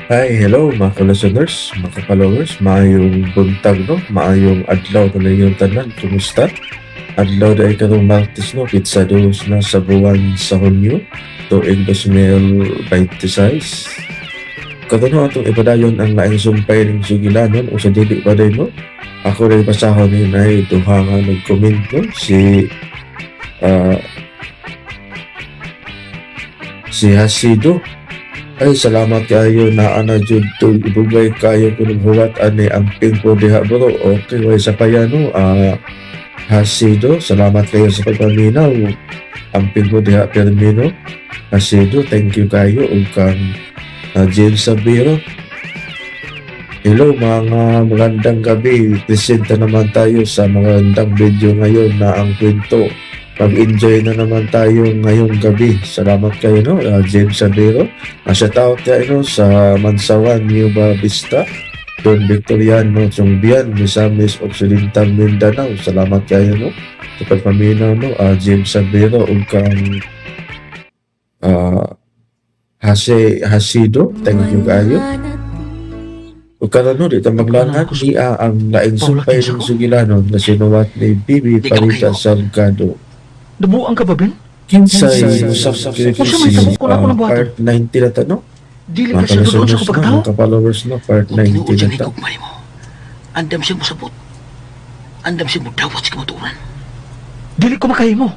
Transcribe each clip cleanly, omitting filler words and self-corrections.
Hi, hello mga ka-listeners, mga ka-followers, maayong buntag no, maayong adlaw ko na yung tanan, kumusta? Adlaw na ikarong Martes no, pitsados na sa buwan sa Hunyo, tuig 2026. Katano atong ipadayon ang laing sumpay ng sugilanon o sa dili pa din no? Ako rin pasahon ni Nay duha nga nag-comment no, ah, si Hasido. Ay, salamat kayo na ana jud to ibugay kayo kunong huwat ani amping ko diha bro. Okay, way sa payano. Hasido, salamat kayo sa pagpaminaw. Amping ko diha Permino. Hasido, thank you kayo. Ug kang James Sabiro. Hello mga magandang gabi. Presenta naman tayo sa magandang video ngayon na ang kwento. Mag-enjoy na naman tayo ngayong gabi. Salamat kayo, no? James Sabero. Shout out kayo, no? Sa Mansawan, Nueva Vista. Don Victoriano, Chongbian, Misamis, Occidental, Mindanao. Salamat kayo, no? Sa pagpaminaw, no? James Sabero, ug kang Hasido. Thank you kayo. Ug karon no, dito maglangan niya ang laing sumpay ng sugilanon na sinuwat ni Bibi Parita Salgado. Nabuang ka ba, Ben? Kinsay usap Kung siya may tabok ko na ako ng buhato. part 90 na tanong. Dili Mga ka siya doon sa ka-listeners kapagtao. no, mga ka-followers no, part Kung tinuod 90 siya na ni ta. Gugmay mo, andam siya mo sabot. Andam siya mo dawat sa kamaturan. Dili ko makahimo.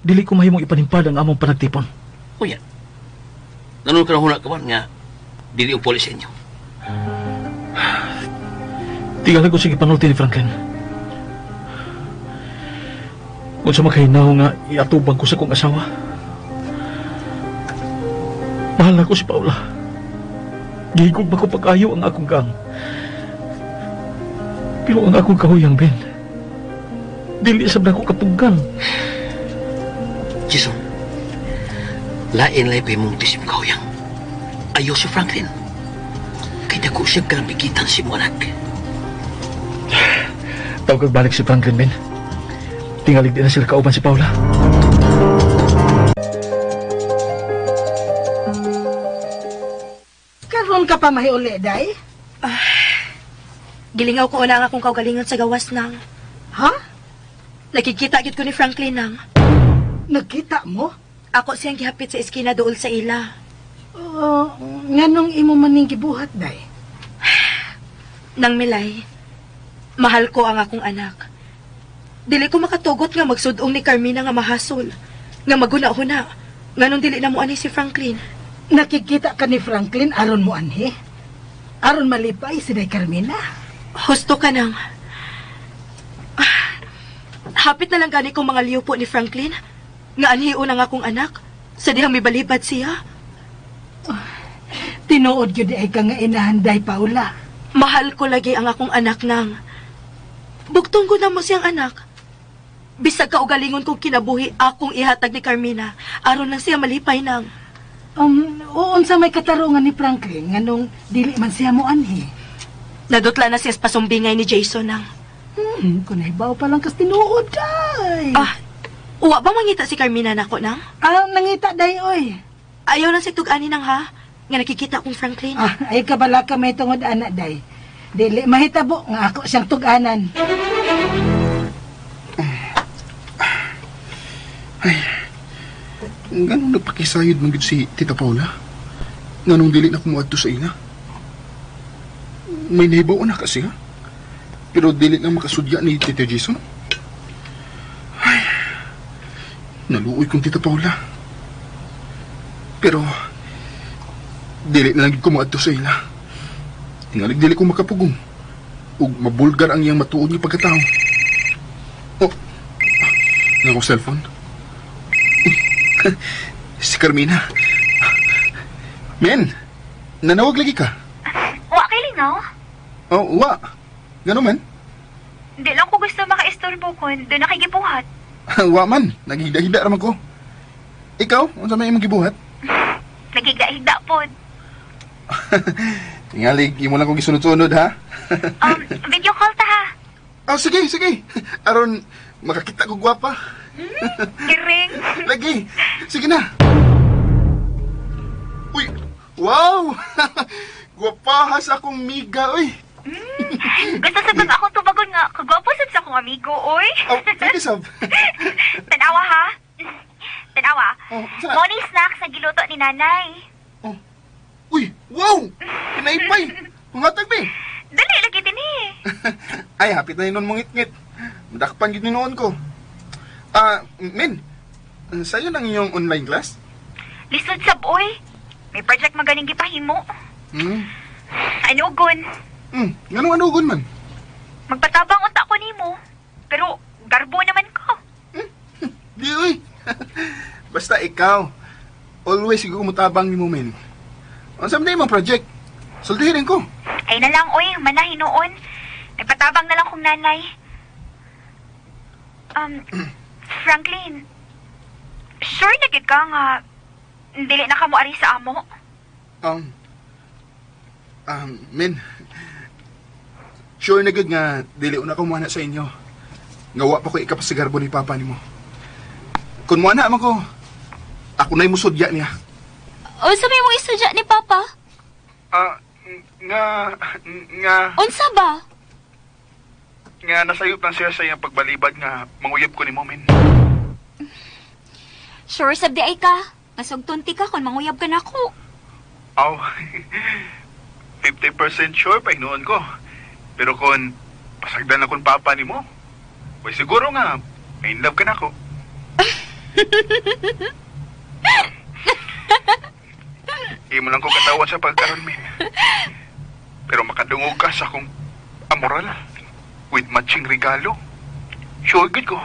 Dili ko mahimong ipanimpad ang among panagtipon. O yan. Nanun ka na huna ka man nga, dili yung polis sa inyo. Tingala ko sige panulti ni Franklin. Kung sa makahinaw nga, iatubang ko sa kong asawa. Mahal na ko si Paula. Gihigog ba ko pag-ayo ang akong gang. Pero ang akong kahuyang, Ben, dili sab na ko katunggan. Jason, lain-lay pa mong tisim kauyang. Ayaw si Franklin. Kaya ko siya kanabigitan si mo anak. Tawag balik si Franklin, Ben. Tingalig din na sila kauban si Paula. Karon ka pa mahiuli, day? Gilingaw ko una nga akong kaugalingon sa gawas nang. Ha? Nakikita gyud ko ni Franklin nang. Nagkita mo? Ako siyang gihapit sa eskina dool sa ila. Nganong imo maning gibuhat, day? Nang Milay, mahal ko ang akong anak. Dili ko makatugot nga magsudong ni Carmina nga mahasol. Nga maguna-huna. Nganong dili na mo ani si Franklin. Nakikita ka ni Franklin aron mo anhi? Aron malipay si day Carmina? Husto ka nang. Hapit na lang gani kong mga liupo ni Franklin. Nga anhiun ang akong anak. Sa dihang may balibad siya. Tinuod yun ay ka nga inahanday, Paula. Mahal ko lagi ang akong anak nang. Bugtong ko na mo siyang anak. Bisag kaugalingon kong kinabuhi akong ihatag ni Carmina. Aron lang siya malipay nang. Uon sa may katarungan ni Franklin, nganong dili man siya mo anhi. Nadutla na siya sa pasumbingay ni Jason nang. Kunaybaw pa lang kas tinuod, day. Uwa ba mangita si Carmina nako nang? Nangita, day, oy. Ayaw na si tug-ani nang ha? Nga nakikita kong Franklin. Ay kabala ka may tungod, anak, day. Dili mahitabo nga ako siyang tuganan. Ganong nagpakisayod man gid si Tita Paula? Nganong dili na kumuadto sa ina? May nahibaw na kasi ha? Pero dili na makasudya ni Tita Jason? Ay, naluoy kong Tita Paula. Pero, dili na lang gid kumuadto sa ina. Tingalig dili ko makapugong. Ug mabulgar ang iyang matuod ni pagkatao. Oh, nga ko cellphone. Si Carmina. Men, nanawag lagi ka. Wa kay Linaw. Oh, wa. Gano man? Di lang ko gusto makaistorbo kun doon nakigibuhat. Wa man, naghida-hida raman ko. Ikaw, unsa may imong gibuhat? Nagigda-higda pod. Tingalig, imo lang ko gisunod-sunod ha. Video call ta ha. Oh, sige, sige. Aron makakita ko gwapa. Kiring. Lagi. Sige na. Uy, Wow! Gwapahas akong miga, oy. Gusto sa bag akong tubagon nga, kagwapo sad sa akong amigo, oy. Oh, sige, Sab. Tanawa ha? Tanawa. Oh, sana. Morning snacks na giluto ni nanay. Oh. Uy, wow! Pinaipay! Hungatag, be! Dali lagi din eh. Ay, hapit na yun mong ngit-ngit. Madakpan yun noon ko. Men, sa'yo lang yung online class? Lisod sab, oy. May project magaling gipahimo. Anugon. Ganong anugon man? Magpatabang unta ko nimo. Pero garbo naman ko. Di, uy. Basta ikaw, always ikaw mutabang ni mo, men. Ang sabi na yung project, sultihin ko. Ay na lang, oy. Manahin noon. Nagpatabang na lang kong nanay. Franklin, sure na gid ka nga dili na ka mo ari sa amo? Men, sure na good nga dili una ko muana sa inyo. Ngawa pa ko ikapasagarbo ni Papa ni mo. Kung muana man ko, ako na'y musudya niya. Unsa may mong isudya ni Papa? Unsa ba? Nga nasayop lang siya sa iyang pagbalibad nga manguyab ko ni mo, men. Sure sab di ay ka. Masugtunti ka kung manguyab ka nako. Aw, 50% sure pa noon ko. Pero kung pasagdan na kung Papa ni mo, well, siguro nga, may in love ka na ako. Imo lang ko katawan sa pagkaroon, men. Pero makadungog ka sa akong amoral with matching regalo. Sure good ko.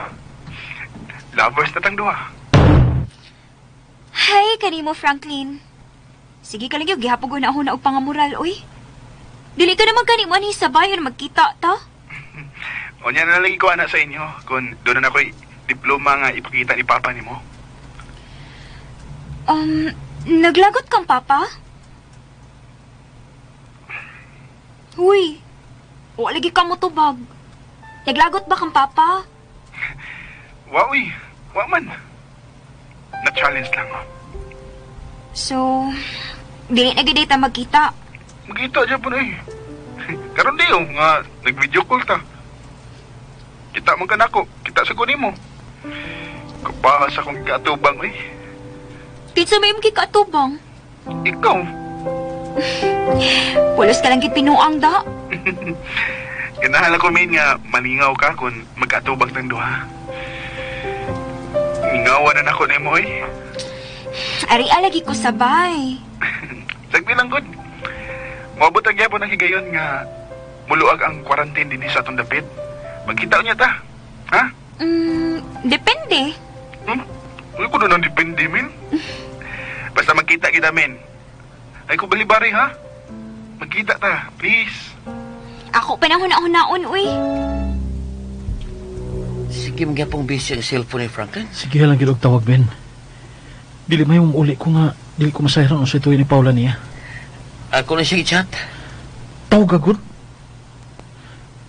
Lovers na tang duha. Hay, kanimo Franklin. Sige ka lang yung gihapog na ako na og pangamoral, oy. Dili ka naman kanimo ani sa bayan magkita ta. O niya na lang ko anak sa inyo kung doon na ako'y diploma nga ipakita ni Papa ni mo. Naglagot kang Papa? Uy, wala lagi ka mo tubag. Naglagot ba kang Papa? Wa, uy. Wa man. Na-challenge lang. So, dili na gid ta magkita. Magkita dyan po na eh. Karon di nga nag-video call ta. Kita man ka na ako. Kita sa kunin mo. Kapahas akong katubang eh. Kinsa may imong katubang? Ikaw. Pulos ka lang gid pinuang da. Ganahan ako, men, nga malingaw ka kung magkatubang ng duha. Mingawa na ako na mo eh. Ari alagi ko sabay. Sagdi lang good. Mabot ang gyapon ang higayon nga muluag ang quarantine din sa atong dapit. Magkita niya ta. Ha? Depende. Uy, ko doon ang depende, men. Basta magkita kita, men. Ay ko balibari, ha? Magkita ta, please. Ako panahon-naon, uy. Sige, magyapong busy ang cellphone ni Franklin. Sige lang gid og tawag, Ben. Dili may uli ko nga, dili ko masayran sa ito ni Paula niya. Ako na siya i-chat. Tawag agad.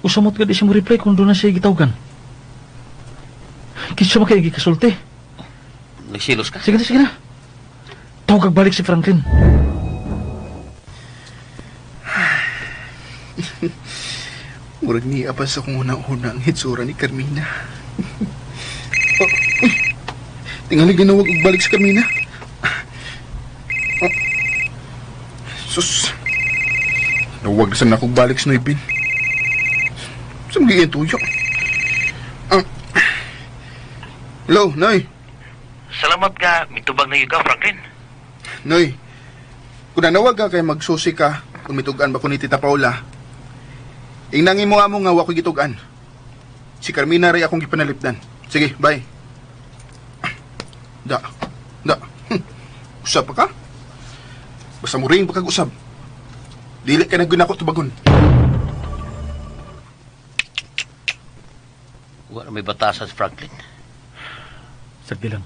Usamot ka di siya mo reply kung doon na siya gitawagan. Kisya makaya gikasulti. Nagsilos ka? Sige na, sige na. Tawag kag balik si Franklin. Murag niya pa sa kung una-una ang hitsura ni Carmina. Tingali ginawag og balik sa Carmina. Sus. Nawag na sana akong balik sa Noybin. Saan magiging tuyo? Hello, Noy. Salamat ka, mitubag na ikaw, Franklin. Noy, kung nanawag ka kay magsusi ka kung mitugan ba ko ni Tita Paula, ingnangin mo nga mo nga wako'y gitugan. Si Carmina rin akong gipanalipdan. Sige, bye. Da. Usab pa ka? Basta mo rin pagkag-usab. Dili ka na ginako tubagon. Wala may batasan si Franklin. Sagdi lang.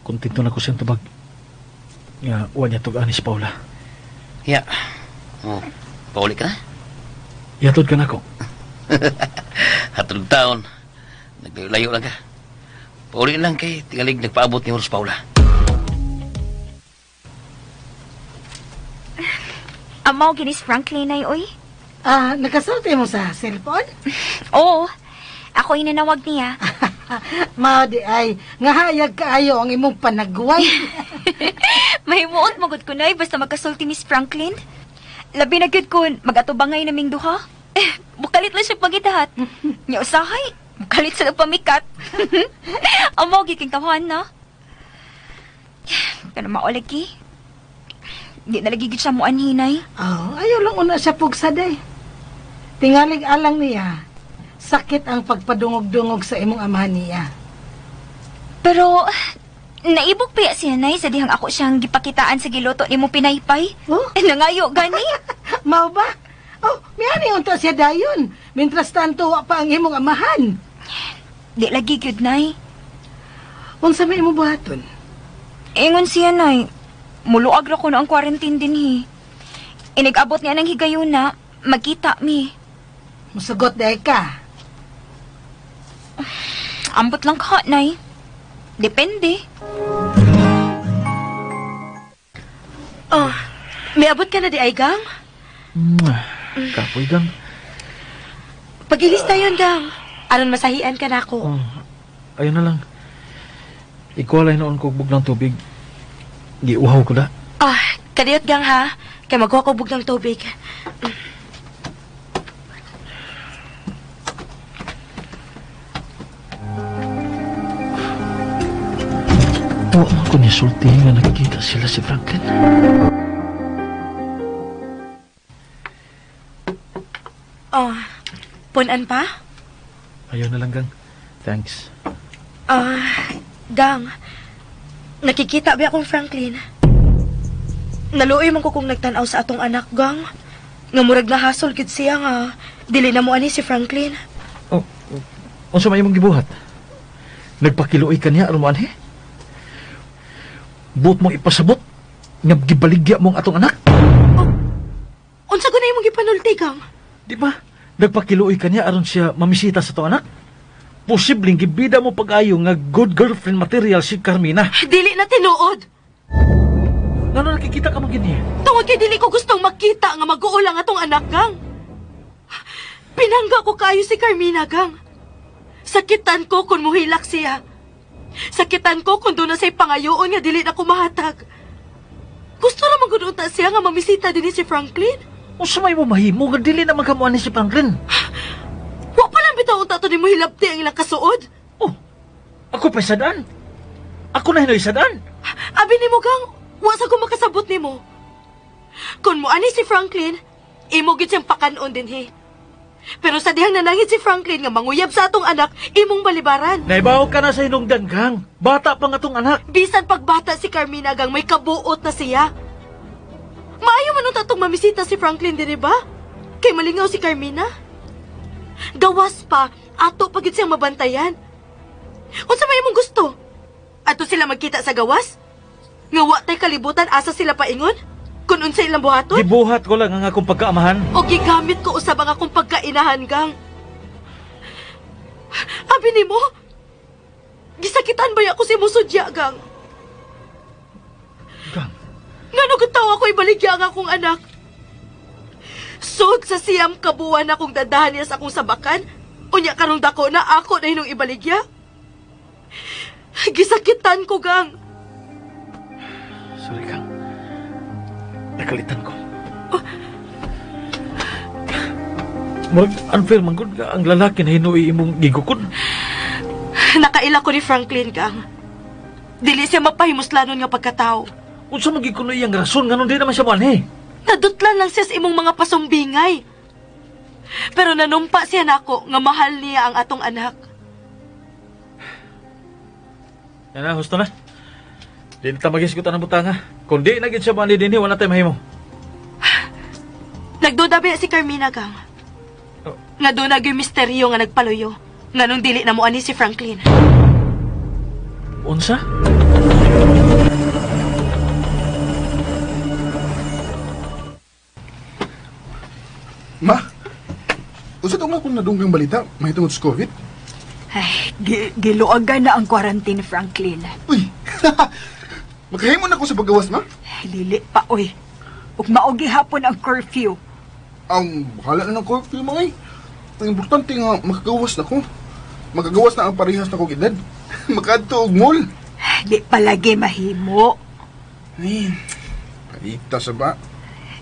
Kontento na ko siyang tubag. Nga, uwan niya tugaan ni si Paula. Ya. Oh, pauli ka na? Yatod ka na ko. Hatulog taon. Naglayo lang ka. Pauli lang kay tingalig nagpaabot ni Paula. Amaw ginis Franklin ay, oy. Nakasulti mo sa cellphone? Oo, ako inanawag niya. Mao di ay, nga hayag kaayo ang imong panagway. Mahimuot magod ko na basta magkasulti Miss Franklin. Labi na gyud ko magatubangay naming duha. Bukalit lang siya pagitahat. Nya usahay, bukalit sa pamikat. Amaw giking tawhan na. Pero maolagi. Di na lagi gid siya mo anhinay. Ayaw lang una siya pugsa day. Tingalig alang niya. Sakit ang pagpadungog-dungog sa imong amahan niya. Pero naibog pa siya nay sa dihang ako siyang gipakitaan sa giluto ni mo pinaypay. Oh? Nangayo gani. Mao ba? Miyani unta siya dayon. Mintras tanto wa pa ang imong amahan. Di lagi gyud nay. Unsa may imong buhaton? Ingon siya nay. Muluag ra ko na ang quarantine dinhi. Inigabot niya ng higayon na magkita mi. Musugot day ka. Ambot lang ka, nay. Depende. May abot ka na di ay, Gang? Kapoy, gang. Pagilis tayo, Gang. Aron masahian ka na ako. Ayun na lang. Ikuwalay noon ko bug ng tubig. Giuhaw ko na. Kadiyot, Gang, ha? Kaya magkuha ko bug ng tubig. Huwag mo ko nisulti nga nakikita sila si Franklin. Punan pa? Ayun na lang, gang. Thanks. Gang, nakikita ba akong Franklin? Naluoy man ko kung nagtanaw sa atong anak, Gang. Nga murag na hasol gid siya nga dili na mo ani si Franklin. Unsa may imong gibuhat? Nagpakiluoy ka niya aron mo anhi? Buot mo ipasabot nga gibaligya mong atong anak? Unsa ko na imong gipanulti, Gang? Di ba? Nagpakiluoy ka niya aron siya mamisita sa atong anak? Posibleng gibida mo pag-ayo nga good girlfriend material si Carmina. Dili na tinuod. Ngano nakikita ka mo gini? Tungod kay dili ko gustong makita nga mag-uulang atong anak, Gang. Pinangga ko kayo si Carmina, Gang. Sakitan ko kung muhilak siya. Sakitan ko kung doon na sa'y pangayoon nga dili na kumahatag. Gusto naman gudunta siya nga mamisita din si Franklin. O sa may mo mahimo nga dili na magkamuan ni si Franklin. Wa pa lang bitaw unta to ni mo hilabti ang ilang kasuod. Oh, ako pa sadaan. Ako na hinoy sadaan. Abi ni mo, Gang, wa sa ko makasabot ni mo. Kung mo ani si Franklin, imo gid siyang pakanon din he. Pero sa dihang nanangit si Franklin nga manguyab sa atong anak, imong balibaran. Naibaw ka na sa hinungdan, Gang. Bata pa nga tong anak. Bisan pagbata si Carmina, Gang, may kabuot na siya. Maayo man unta tong mamisita si Franklin, di ba? Kay malingaw si Carmina. Gawas pa, ato pagit siyang mabantayan. Unsa may imong gusto? Ato sila magkita sa gawas? Nga wa tay kalibutan asa sila paingon? Kung unsa ilang buhaton? Gibuhat ko lang ang akong pagkaamahan. O gigamit ko usab ang akong pagkainahan, Gang. Abi ni mo, gisakitan ba ako si Musudya, Gang? Gang, Nga nagutaw ako ibaligya ang akong anak. Sud sa siyam kabuan akong dadahan niya sa akong sabakan, unya karong dako na ako na hinong ibaligya. Gisakitan ko, Gang. sorry, Gang. Nakalitan ko. Murag unfair man gud nga ang lalaki na hinuoy imong gigukod. Nakaila ko ni Franklin, Gang. Dili siya mapahimuslanon nga pagkatao. Unsa man gid kuno iyang rason nganon di naman siya manhi. Nadutlan lang siya sa imong mga pasumbingay. Pero nanumpa siya nako nga mahal niya ang atong anak. Yan na, husto na. Di na magisgutan ang butanga. Kung di na gid siya manhi dinhi wala tay mahimo. Nagduda ba si Carmina, Gang? Oh. Nga doon nagyoy misteryo nga nagpaluyo. Nga nung dili na mo ani si Franklin. Unsa? Ma, usa to nga kung nadunggang balita, may tungod sa COVID. Ay, giluagan na ang quarantine, Franklin. Uy, magkahimon ako sa paggawas, ma. Ay, lili pa, oy. ug maogi hapon ang curfew. Ang bahala na ng curfew mga eh. Ang importante nga makagawas na ko. Magagawas na ang parehas na kong edad. Makadto og mall. Di palagi mahimo. Ay, paita sa ba?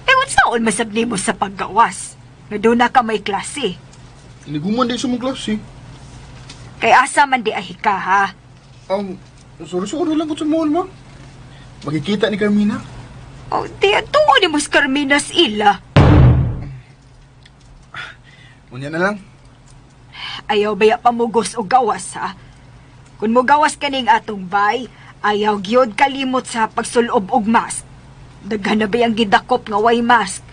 Ewan saon masabni mo sa paggawas. Nga doon na ka may klase. Iniguman din sa mong klase. Kay asa man di ahi ka ha. Sorry lang ko sa mall ma. Makikita ni Carmina. O di tuo ni mas Carminas ila. Unya na lang. Ayaw baya pamugos o gawas ha. Kung mo gawas kaning atong bay, ayaw gyud kalimot sa pagsulob og mask. Daghan na bayang gidakop nga way mask.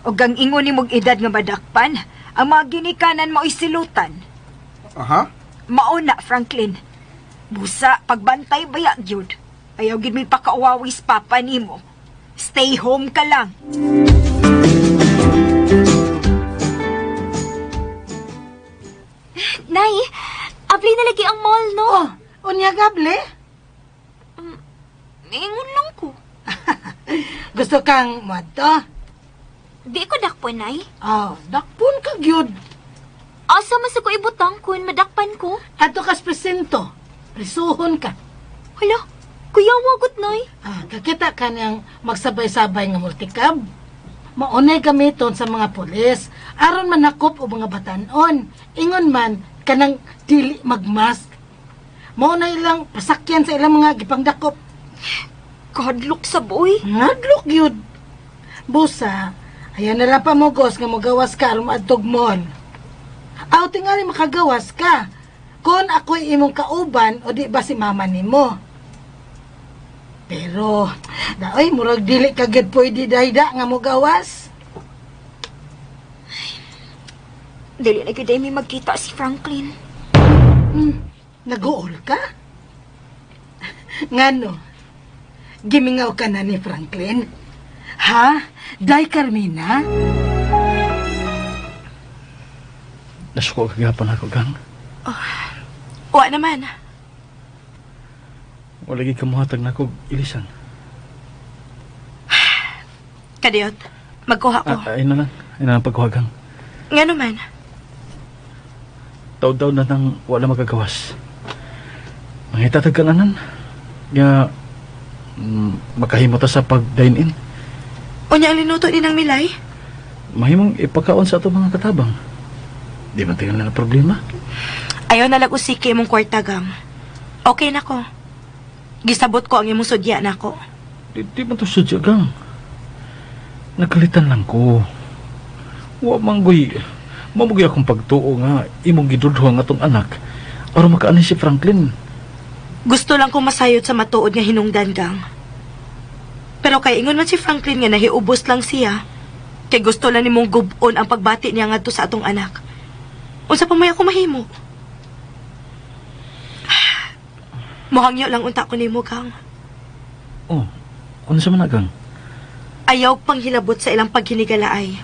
O gang ingon ni mong edad nga madakpan, ang mga ginikanan mo isilutan. Aha? Mauna, Franklin. Busa, pagbantay baya gyud. Ayaw gid mi pakaawawis papa nimo. Stay home ka lang. Nay, abli na lagi ang mall, no? Oh, unya gable? Ingon lang ko. Gusto kang madto? Di ko dakpan, Nay. Oh, dakpon ka gyud. Asa man sa ko ibutang kun madakpan ko? Ato kas presento. Prisuhon ka. Hala, kuya wagot, Nay. Kakita ka niyang magsabay-sabay nga multikab. Maunay gamiton sa mga pulis. Aron man nakop o mga batanon. Ingon man, kanang dili magmask. Maunay lang pasakyan sa ilang mga gipangdakop. Kadlok sa boy. Ngadlok yun. Busa, ayan na lang pamugos nga magawas ka aron maadtog mall. Aw, tingali makagawas ka. Kung ako'y imong kauban o di ba si mama nimo. Pero, daoy, murag dili ka gid pwede dayda nga mo gawas. Dili na gyud mi magkita si Franklin. Naguol ka? Ngano? Gimingaw ka na ni Franklin? Ha? Day Carmina? Nasuko kagapon ako, gang. Wa naman. Wala gid kamuhatag na ako ilisan. Kadiyot, magkuha ko. Ay na lang. Ay na lang pagkuhagang. Nga naman. Taw-taw na nang wala magagawas. Mangitatag ka nanan. Nga, makahimo ta sa pag-dine-in. Unya ang linuto ni ng Milay? Mahimong ipakaon sa ato mga katabang. Di man tingnan na problema. Ayaw na lang usiki mong kwarta, gang. Okay na ko. Gisabot ko ang imong sudya na ko. Di man to sudya, gang. Nagkalitan lang ko. Wa manggoy. Mamugi akong pagtuo nga imong gidudho nga atong anak para makaani si Franklin. Gusto lang kong masayod sa matuod nga hinungdan, gang. Pero kay ingon man si Franklin nga nahiubos lang siya. Kay gusto lang nimong gubon ang pagbati niya ngadto sa atong anak. Unsa pa may ako mahimo? Mohangyo lang unta ko nimo, gang. Oh, ano sa managang? Ayaw pang hilabot sa ilang paghinigalaay.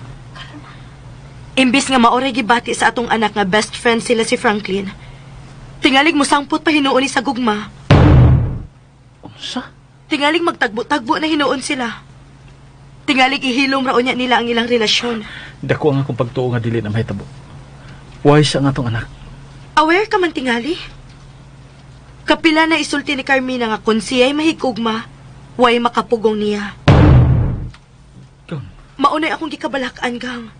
Imbis nga maoray gibati sa atong anak nga best friend sila si Franklin, tingalig mo sangpot pa hinuon ni sa gugma. Unsa? Tingalig magtagbo-tagbo na hinuon sila. Tingalig ihilom ra unya nila ang ilang relasyon. Dako ang akong pagtuo nga dili na mahitabo. Why sa nga atong anak? Aware ka man tingali? Kapila na isulti ni Carmina nga kung siya'y mahigugma, way makapugong niya. Gang. Maunay akong gikabalakan, gang.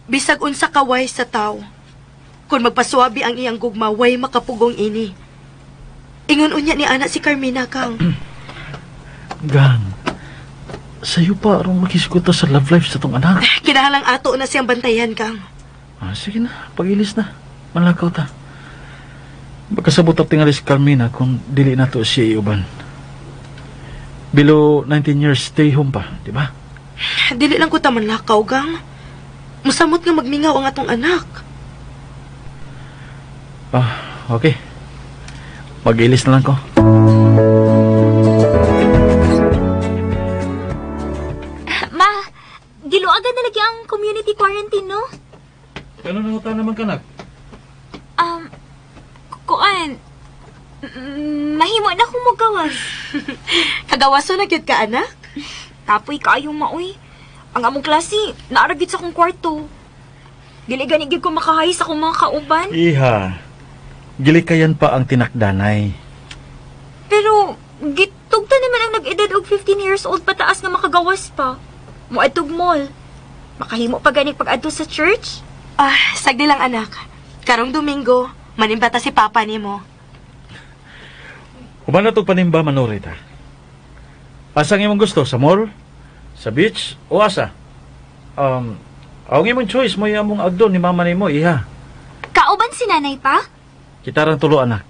Bisag unsa kaway sa tao. Kung magpaswabi ang iyang gugma, way makapugong ini. Ingon unya ni ana si Carmina, gang. Gang. Sayo pa arong makisiguta sa love life sa tong anak. Kinahalang ato na siyang bantayan, gang. Sige na, pag-ilis na. Malakaw ta. Magkasabot ang tingali si Carmina kung dili na to siya iuban. Below 19 years, stay home pa, di ba? Dili lang ko taman lakaw, gang. Musamot nga magmingaw ang atong anak. Okay. Mag-ilis na lang ko. Ma, giluagan na lagi ang community quarantine, no? Ano nangutan naman ka, nak? Kuan, mahimo na akong magawas. Kagawaso na gyud ka, anak? Kapoy kaayong maoy. Ang among klase, naaragit sa akong kwarto. Dili gani gid ko makahay sa akong mga kauban. Iha, gilikayan pa ang tinakdanay. Pero, gitugta naman ang nag-edad og 15 years old pataas nga makagawas pa. Muadtog mall. Makahimo pa gani pag-adto sa church? Sagdi lang anak. Karong Domingo, manimbata si Papa nimo. Kuman na itong panimba manorit ha? Asang imong gusto? Sa mall? Sa beach? O asa? Ang imong choice mo yung among agdon ni mama ni mo, iha. Kauban si nanay pa? Kita rang tulo anak.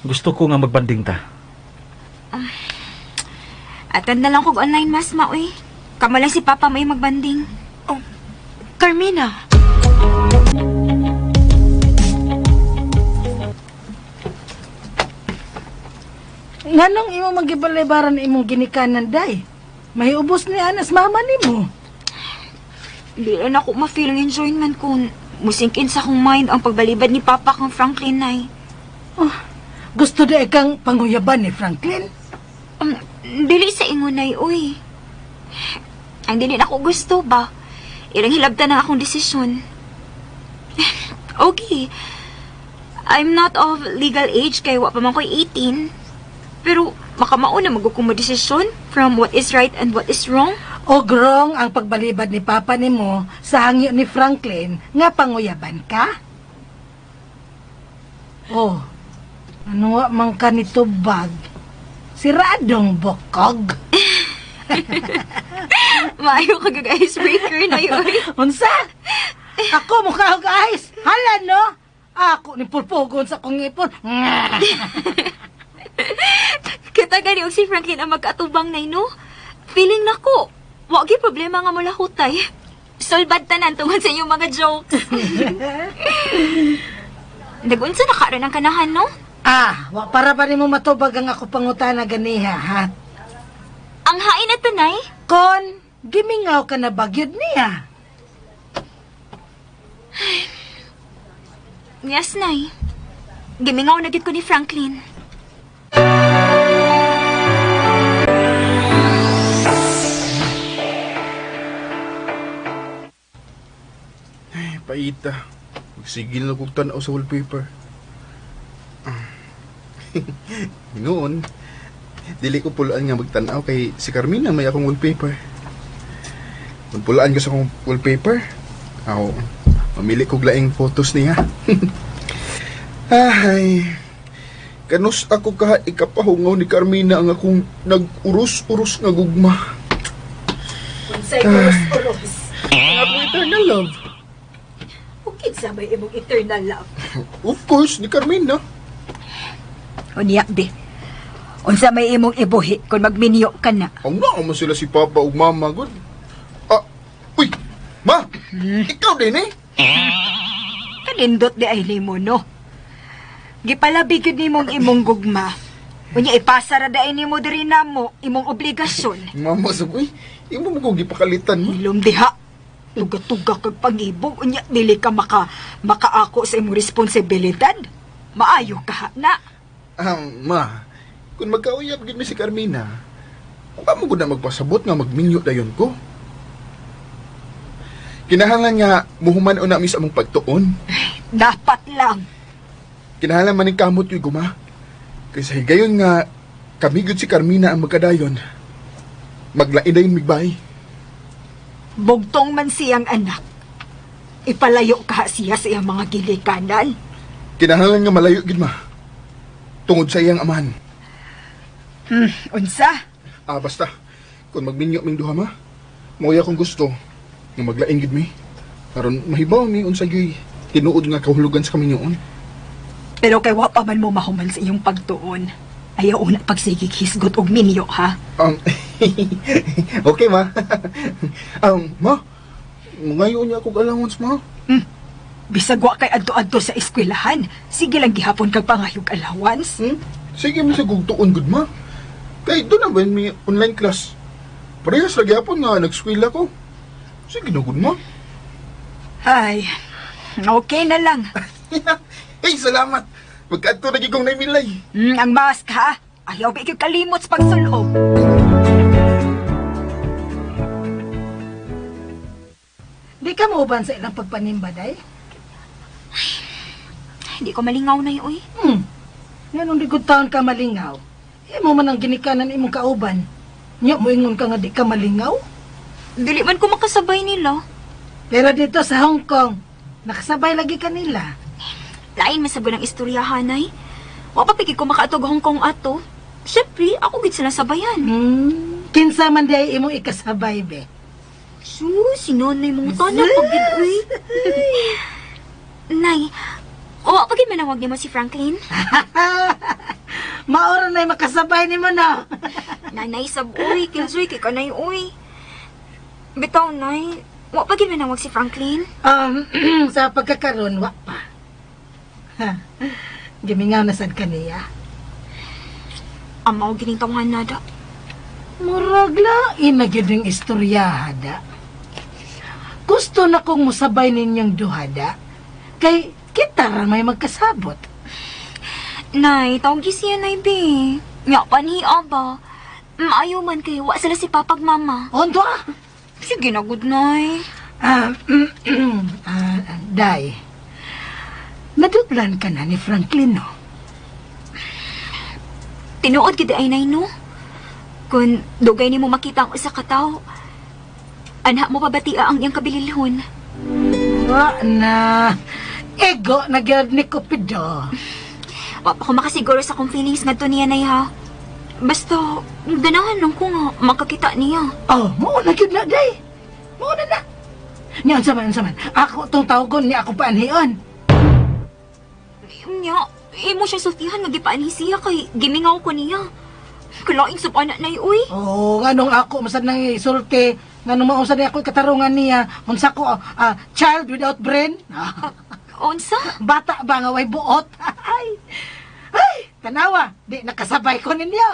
Gusto ko nga magbanding ta. Atan na lang kog online mas maoy. Kamo lang si Papa may magbanding. Carmina. Nganong imo magibalay-baran imong ginikanan, day? Mahiubos ni anas mama nimo. Di na ako ma-feel ng enjoyment kung musingkin sa akong mind ang pagbalibad ni Papa kang Franklin nay. Gusto di kang panguyaban ni Franklin? Dili sa ingon nay, uy. Ang dili na ako gusto ba? Irang hilabtan na akong desisyon. Okay. I'm not of legal age kay wa pa man ko'y 18. Pero makamao na magukong desisyon from what is right and what is wrong. O grong ang pagbalibad ni Papa nimo sa hangyo ni Franklin nga panguyaban ka? Oh, ano nga man ka nito bag? Siradong bokog. Maayo ka gag-icebreaker na yun. Unsa? Ako mukha og ice. Hala no? Ako ni pulpugon sa kong ipon. Kita gani og si Franklin ang magkatubang nay no? Feeling nako. Wa gyud problema nga mula hutay. Solbad tanan tungod sa inyong mga jokes. Nagunsa na karon ang kanahan no? Wa para ba nimo matubag ang ako pangutana ganiha, ha? Ang hain na tunay? Kon, gimingaw ka na bagyod niya. Yes, nay. Gimingaw na gid ko ni Franklin. Ay, paita. Magsigil na kong tanaw sa wallpaper. Noon, dili ko pulaan nga magtanaw kay si Carmina may akong wallpaper. Kung pulaan ko sa akong wallpaper, ako, mamili ko laing photos niya. Ay, kanus ako ka ikapahungaw ni Carmina ang akong nag-urus-urus nga gugma. Unsay uros-uros. Ang akong eternal love. Ukit sa may imong eternal love. Of course, ni Carmina. Unya, be. Unsa may imong ibuhi kung magminyo ka na. Ang naman sila si Papa o Mama, good. Uy, Ma! Ikaw din eh! Kanindot di ay nimo, no? Gipalabi gyud nimong imong gugma. Unya ipasa ra daay nimo diri namo imong obligasyon. Mama, sabi, imo mo kong gipakalitan mo. Ilom diha. Tuga-tuga kag pangibog unya dili ka makaako sa imong responsibilidad. Maayo ka na. Ma, kung magkauyab gid mi si Carmina, pa mo gud na magpasabot nga magminyo dayon ko. Kinahanglan nga muhuman una mi sa among pagtuon. Dapat lang. Kinahanglan man ning kamot yoy guma. Kasi gayon nga kami gud si Carmina ang magkadayon. Maglain dayon migbay. Bugtong man siyang anak. Ipalayo ka siya sa iyang mga gilikanan. Kinahanglan nga malayo gid ma. Tungod sa iyang amahan. Unsa? Basta, kung magminyo ming duha ma, mauya kong gusto nga maglaing gid mi. Karon mahibaw mi unsa gyud tinuod nga kahulugan sa kaminyoon. Pero kay wa pa man mo mahuman sa iyong pagtuon. Ayaw una pagsigig hisgot og minyo, ha? Okay ma. Ma, ngayon niya akong allowance ma. Bisag wa kay adto-adto sa eskwelahan. Sige lang gihapon kag pangayog allowance. Sige mi sa gugtuon gud ma. Kay doon na ba mi online class? Parehas lagi hapon nga nag-eskwela ko. Sige na gud ma. Ay, okay na lang. Hey, salamat. Magkadto na gigong naimilay. Ang mask, ha? Ayaw ba kalimot sa pagsulob. Di ka mauban sa ilang pagpanimba, day? Hindi ko malingaw na uy. Yan di good taon ka malingaw. Imo man ang ginikanan imong kauban. Nya mo ingon ka nga di ka malingaw. Dili man ko makasabay nila. Pero dito sa Hong Kong, nakasabay lagi ka nila. Lain masabay ng istoryahan ay. Wa pa pigi ko makaatog Hong Kong ato. Siyempre, ako gid sila sabayan. Kinsa man di ay imong ikasabay, be. Sinonay mong tanak pag gid uy. Nay, pa gid manawag nimo si Franklin. Maoro na makasabay ni mo na. Nanay sab uy, kilsoy kay kanay uy. Bitaw nay, wa pa gid manawag si Franklin. Sa pagkakaroon, wa pa. Gimingaw na sad kaniya. Amaw gining tawhan nada. Murag lain na gyud ang istorya, hada. Gusto na kong musabay ninyong duhada. Kay kita ra may magkasabot. Nay, tawag siya nay be. Nya pa ni aba. Maayo man kay wa sila si papa ug mama. Ondo ah. Sige na good nay. Day. Nadutlan ka na ni Franklin, no? Tinuod gid ay nay no. Kung dugay nimo makita ang usa ka tawo, anha mo pabatia ang iyang kabililhon. Wa na. Ego na gyud ni Cupido. Wa pa ko makasiguro sa kong feelings ngadto niya nay ha. Basta ganahan lang ko nga makakita niya. Oh, mo na gyud na, day. Mo na. Nya saman. Ako tong tawgon ni ako paanhion. Nya, imo siya sultihan nga gipaanhi siya kay gimingaw ko niya. Kalaing sub anak nay uy. Oh, nganong ako masad nang isulti, nganong mausad ni ako katarungan niya, unsa ko child without brain. Unsa? Bata ba nga way buot? Ay, tanawa, di nakasabay ko ninyo.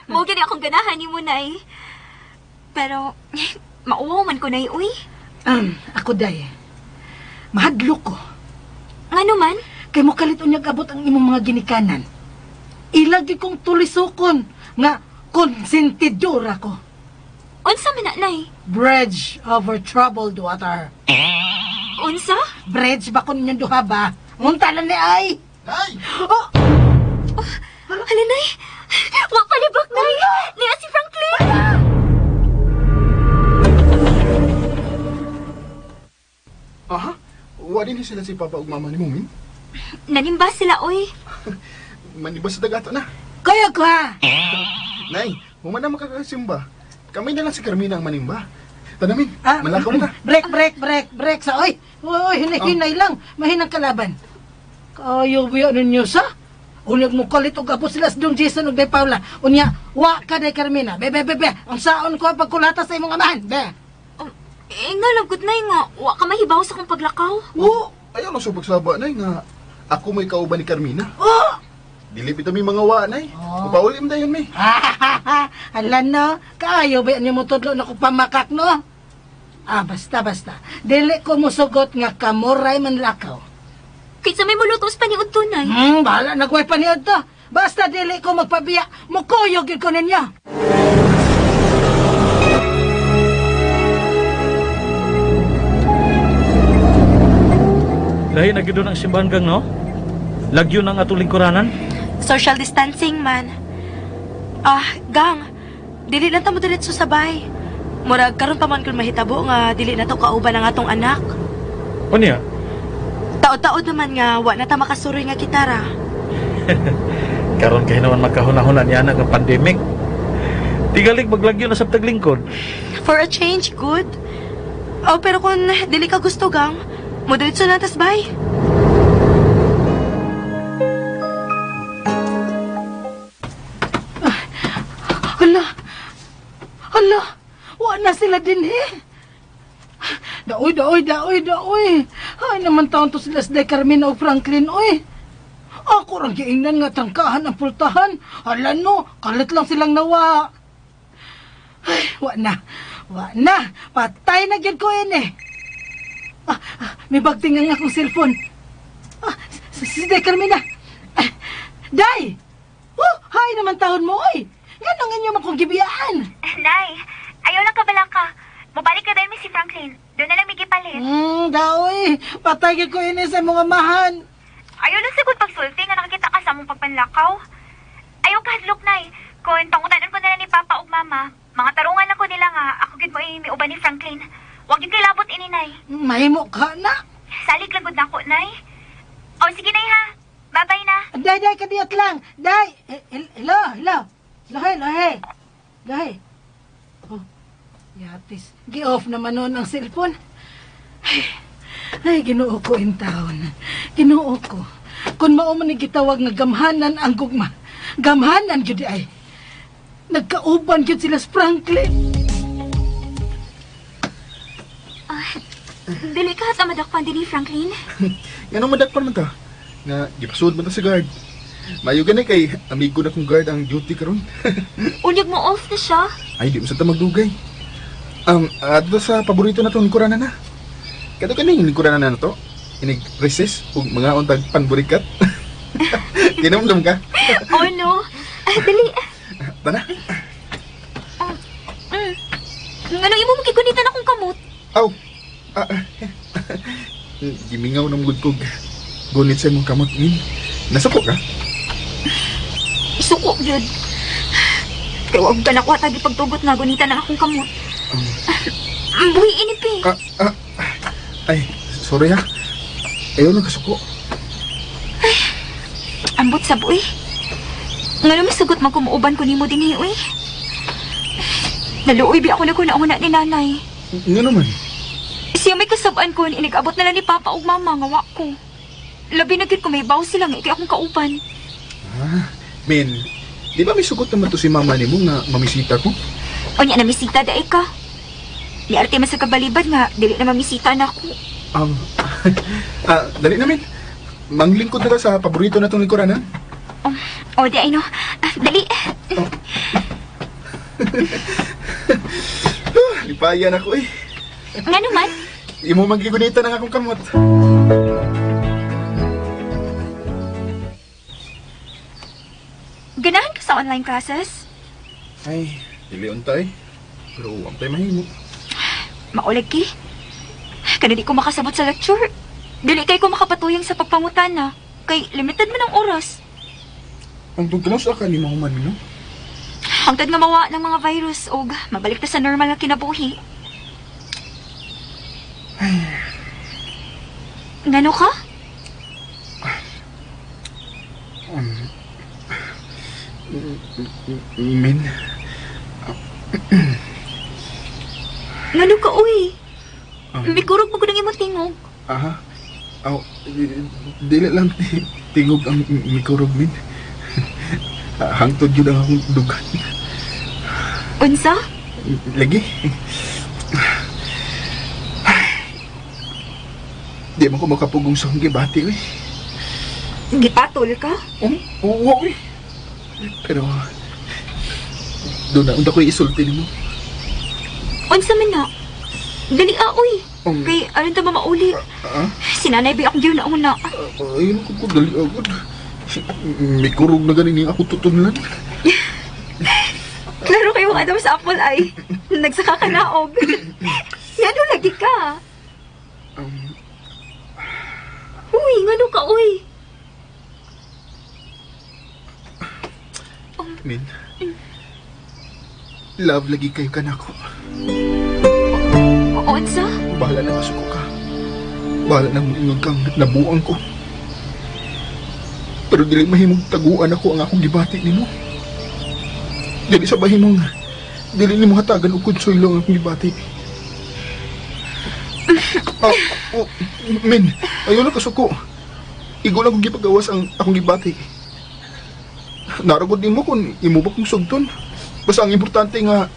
Mo gid akong ganahan nimo nay. Pero mauwaw man ko nay uy. Ako day. Mahadlo ko. Ngano man? Kay mo kalit unyag abot ang imong mga ginikanan. Ilagi kong tulisokon nga konsentidora ko. Unsa man na nay? Bridge over troubled water. Unsa? Bridge ba ko ninyong duha ba? Munta lang ni ay. Nay! Oh! Hala nay. Wa palibak nay. Niya si Franklin. Aha? Wa din sila si Papa ug Mama ni Mumin? Nanimba sila oy. Manibas sa dagato na. Kaya ko ha. Nay, human na makakasimba. Kami na lang si Carmina ang manimba. Tanamin, Ah, malakaw na. break sa oy. Oy, hinay lang. Mahinang kalaban. Kayo biya ninyo sa? Unyag mo kalit og abot sila sa Don Jason ug Day Paula. Unya, wa ka day Carmina. Be. Ang saon ko pagkulata sa imong amahan. Be. Nga lagot nay nga. Wa ka mahibaw sa kong paglakaw. Oo, ayaw lang sa pagsaba, Nay, nga ako may kauban ni Carmina. Oh! Dili pita may mga wa, Nay. Upaulim na yun, Nay. Alam no, kaayo ba niyo mo tudlo na ko pamakak no? Basta. Dili ko musugot nga kamuray man lakaw. Kaysa may mulutos pa ni Udto nay. Bahala, nagway pa niyo to. Basta dili ko magpabiya, mukuyog yun ko ninyo. Dahil nagyo doon ang simbahan gang, no? Lagyo ng atong lingkuranan. Social distancing man. Gang, dili lang ta mo diretso sabay. Murag karon pa man kun mahitabo nga dili na to kauban ang atong anak. O niya? Taod-taod naman nga wa na ta makasuroy nga gitara. Karon kay naman magkahuna-huna niya ng pandemic. Tigalig maglagyo na sa taglingkod. For a change, good. Pero kung dili ka gusto, gang, mo diretso na tas bay. Hala, wa na sila din Daoy. Ay naman taon to sila sa Carmina o Franklin, oy. Ako rang giingnan nga tangkahan ang pultahan. Hala no, kalit lang silang nawa. Ay, wa na. Patay na gyud ko may bagting nga akong cellphone. Si Carmina. Day! Hay naman taon mo, oy. Nga nang inyo makong gibiyaan. Nay, ayaw lang kabala ka. Mabalik ka dahil si Franklin. Doon daoy. Patay gyud ko ini sa mga mahan. Ayaw lang sigod pagsulti nga nakakita ka sa mong pagpanlakaw. Ayaw kahadlok, Nay. Kung pangutanan ko na lang ni Papa ug Mama, mga tarungan ako nila nga ako gid mo miuban ni Franklin. Huwag yun kay labot ini, Nay. Mahimo ka na. Salig lang gud nako, Nay. O, sige, Nay, ha. Bye-bye na. Day, kadiyot lang. Day. Hello. Lohe. Oh, yatis. Gi-off naman noon ang cellphone. Ay, Ginoo ko in taon. Ginoo ko. Kung mao man ni gitawag nga gamhanan ang gugma. Gamhanan gyud ay. Nagkauban gyud sila sa Franklin. Dili ka sa madakpan din ni Franklin. Nga nung madakpan man ta. Nga, gipasud man ta sa guard. Mayo ganay kay amigo na kong guard ang duty karon. Unyag mo off na siya. Ay, di mo sa ta magdugay. Ato sa paborito na to, lingkuranan na. Kato kaning lingkuranan na to. Inig recess ug mga untag panburikat. Kinamdam ka? Oh no. Dali. Tana. Ngano imo mo gigunitan akong kamot? Aw. Gimingaw ng good kog. Gunit sa imong kamot min. Nasuko ka? Suko jud. Kaya wag ka na ko tagi pagtugot nga gunitan na akong kamot. Buhi inipi. Ay, sorry ha. Ayaw na kasuko. Ambot sa buhi. Ngano misugot man kumuuban ko nimo dinhi uy. Naluoy bi ako na ko nauna ni nanay. Nga naman. Siya may kasabaan ko, inigabot na lang ni Papa ug Mama nga wa ko. Labi na gid ko may baw sila nga ikay akong kauban. Men, di ba may sugot naman to si mama ni mo nga mamisita ko? O niya namisita da ka. Di arte man sa kabalibad nga, dili na mamisita na ako. Dali namin. Manglingkod na ka sa paborito na itong lingkuranan. O di ay no. Dali. Lipayan ako eh. Nga naman. Imo magigunita ng akong kamot. Ganahan ka sa online classes? Ay, dili untay. Pero ang tayo mahimo. Maulag ki. Kana di ko makasabot sa lecture. Dili kay ko makapatuyang sa pagpangutana. Kay limited man ang oras. Ang tuglaw sa ni mo man, no? Hangtod nga mawa ng mga virus o mabalik ta sa normal na kinabuhi. Ngano ka? Min. Ngano ka, uy? Mikurog mo ko ng imong tingog. Dili lang tingog ang mikurog, min. Hangtod yun ang akong dugan. Unsa? Lagi. Di mo ko makapugong sa akong gibati, eh. Gipatol ka? Oo, eh. Pero, doon na, unta ko isulti mo. Unsa man na? Dali uy. Kay, aron ta ba mauli? Sinanay ba akong na una? Ayun ko dali agad. May kurog na ganin ako tutunlan. Klaro kayo mga sa apple ay. Nagsaka ka naog. Yano lagi ka? Uy, ngano ka, uy? Min, love lagi kayo kanako. Unsa? Bahala na masuko ka. Bahala na moingog kang nabuang ko. Pero dili mahimong taguan ako ang akong gibati nimo. Dili sa bahimong dili nimo hatagan og konsuelo ang akong gibati. Min, ayaw na kasuko. Igo lang kong gipagawas ang akong gibati. Naragod nimo kung imo ba kong sugton. Basta ang importante nga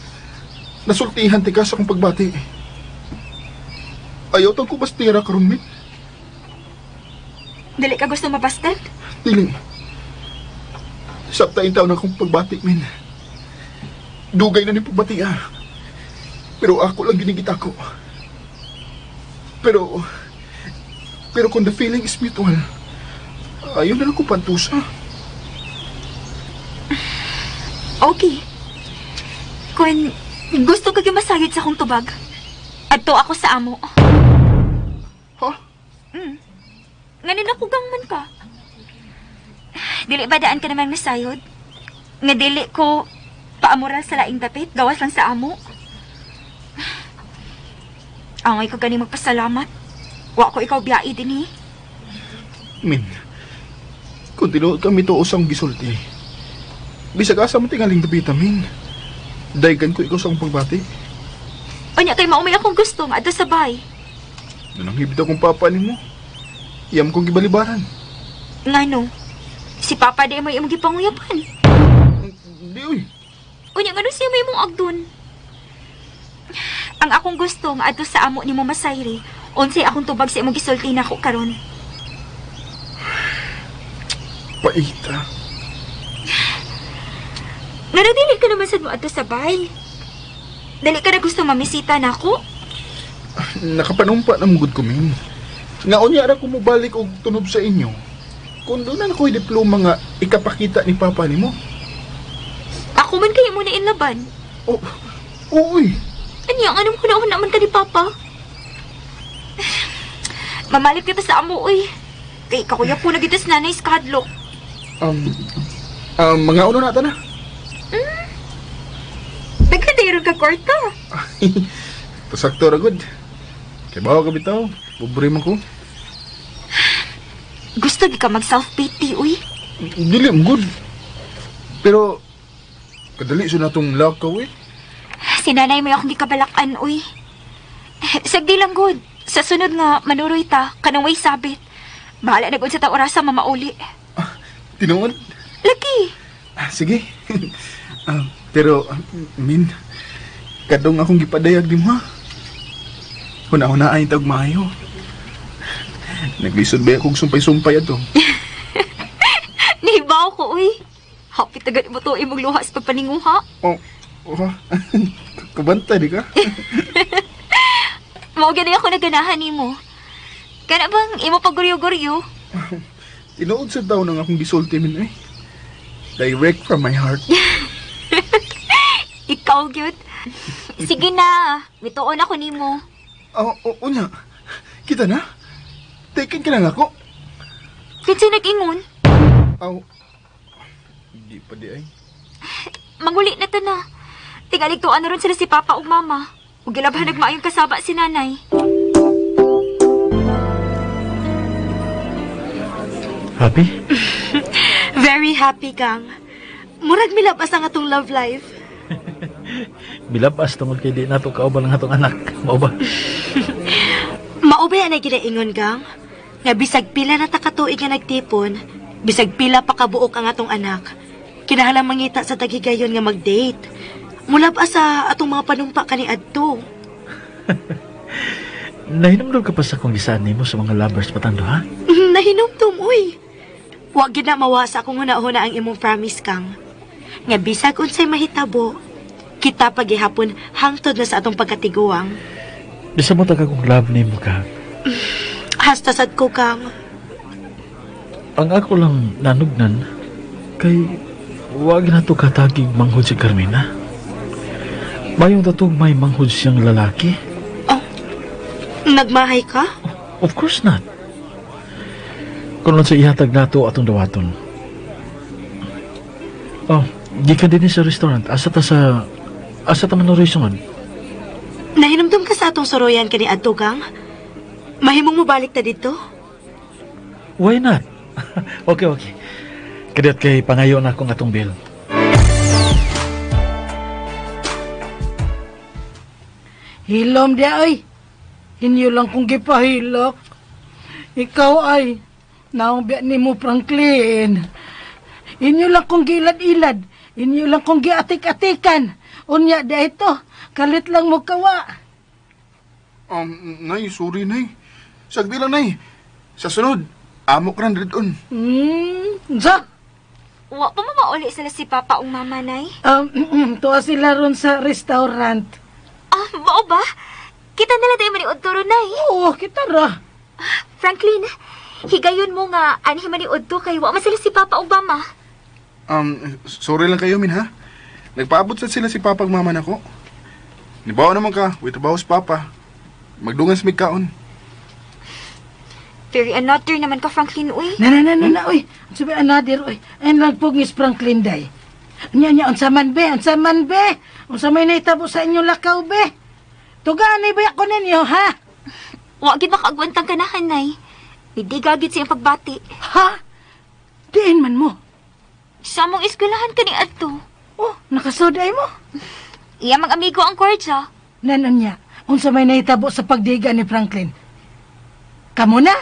nasultihan ti ka sa akong pagbati. Ayaw tang ko bastira karon, Min. Dili ka gusto mapasted? Dili. Sabta taon na akong pagbati, Min. Dugay na ni pagbati, Pero ako lang ginigita ko. Pero kung the feeling is mutual, ayaw na lang ko pantusa. Okay. Kung gusto ka masayod sa akong tubag, adto ako sa amo. Ha? Ngayon ako gangman ka. Dili ba daan ka namang nasayod? Nga dili ko paamural sa laing dapit, gawas lang sa amo. Angay ko gani magpasalamat. Wa ko ikaw biyai din eh. Min, kung tinuod kami to usang gisulti, bisag asa mo tingaling dapita, Min. Daygan ko ikaw sa akong pagbati. Anya kay maumay akong gusto nga adto sa bay. Nananghibit akong papa ni mo. Iyam kong gibalibaran. Ngano? Si Papa di mo imong gipanguyapan. Di, uy. Unya ngano siya may imong agdon? Ang akong gusto nga adto sa amo nimo Masayri, unsay akong tubag sa imong gisulti nako karon. Paita. Ngano dili ka naman sad mo adto sa bay? Dali ka na gusto mamisita nako? Nakapanumpa na mugod ko, Min. Nga unya ra ko mobalik og tunob sa inyo. Kung doon na ako'y diploma nga ikapakita ni Papa ni mo. Ako man kayo muna inlaban. Oh, uy. Anya, anong kunahon naman ka ni Papa? Mamalit kita sa amo, uy. Kay kakuya po na kita sa nanay sa kadlok. Mga uno nata na. Nagkatayron ka, kwarta. Pasakto ra gud. Kay bawa ka bitaw. Pobre man ko. Gusto di ka mag-self-pity, uy. Dili am good. Pero kadali sa natong lakaw eh. Si nanay mo akong gikabalakan, uy. Sagdi lang, good. Sa sunod nga, manuroy ta, kanang way sabit. Bahala na gud sa taorasa mamauli. Tinuod? Lagi. Sige. Pero, Min, kadong akong gipadayag di mo ha. Huna-hunaan yung tawag maayo. Naglisod ba akong sumpay-sumpay ato? Nihibaw ko, uy. Hapit agad mo to imong luhas pagpaninguha. Oh, kabanta di ka? Mao gani ako naganahan nimo. Kana bang imo paguryo-guryo? Tinuod sa taon ng akong gisulti, Min, eh. Direct from my heart. Ikaw, gyud. Sige na, mituon ako nimo. Unya, kita na? Taken ka lang ako? Kinsa nag-ingon? Hindi pa di ay. Manguli na ta na. Tingalig tuan na ron sila si Papa ug Mama. Ug gilabhan nagmaayong kasaba si Nanay. Happy? Very happy, Kang. Murag milabas ang atong love life. Bilabas tungod kay di nato kauban ang atong anak. Mao ba? Maubay na ginaingon, Kang. Nga bisag pila na takatuig nga nagtipon, bisag pila pa kabuok ang atong anak. Kinahanglan mangita sa tagigayon nga mag-date. Mulabas sa atong mga panumpa kani adto. Nahinumdum ka pa sa kung gisaan nimo sa mga lovers patando, ha? Nahinumdum, uy. Wa gid na mawasa kung huna-huna ang imong promise, Kang. Nga bisag unsay mahitabo, kita pagihapon hangtod na sa atong pagkatiguang. Bisa mo taga kong love nimo ka. Hasta sad ko, Kang. Ang ako lang nanugnan kay wag na to katagig manghod si Carmina. Mayong tatong may manghod siyang lalaki. Nagmahay ka? Of course not. Kung lang sa ihatag nato atong dawaton. Di ka din sa restaurant. Asa ta manorisyon. Nahinumdum ka sa atong soroyan kani adto, Kang? Mahimong mo balik ta dito? Why not? Okay. Kadiyat kay pangayo na akong atong bill. Hilom di ay. Inyo lang kong gipahilak. Ikaw ay, naong biya ni mo Franklin. Inyo lang kong gilad-ilad. Inyo lang kong giatik-atikan. Unya di ito, kalit lang mo kawa. Nay, sorry, Nay. Sagdi lang, Nay. Sa sunod, amok ran ridon. Zak, Wa pa mamauli sila si Papa ug Mama, Nay. tuwa sila ron sa restaurant. Mao ba? Kita nila tayo maniud to ron, Nay. Oo, kita ra. Franklin, higayon mo nga anhi maniud to kay wa man sila si Papa ug Mama. Sorry lang kayo, Min, ha? Nagpaabot sa sila si Papa ug Mama nako. Nibawa naman ka, with trabaho si Papa. Magdungan sa migkaon. Very another naman ka, Franklin, uy. Na, uy. Sabi, another, uy. Ayun lang po, Miss Franklin, day. Nya, unsa man, be. Unsa may naitabo sa inyong lakaw, be. Tugaan, ba ako ninyo, ha? Wa gid makaagwantang kanahan, nay. Hindi gagit siyang pagbati. Ha? Diin man mo. Sa mong eskwelahan ka ni Adto. Oh, nakasoday mo. Iya mang amigo ang kwartya. Nanon niya, unsa may naitabo sa pagdiga ni Franklin. Kamu na?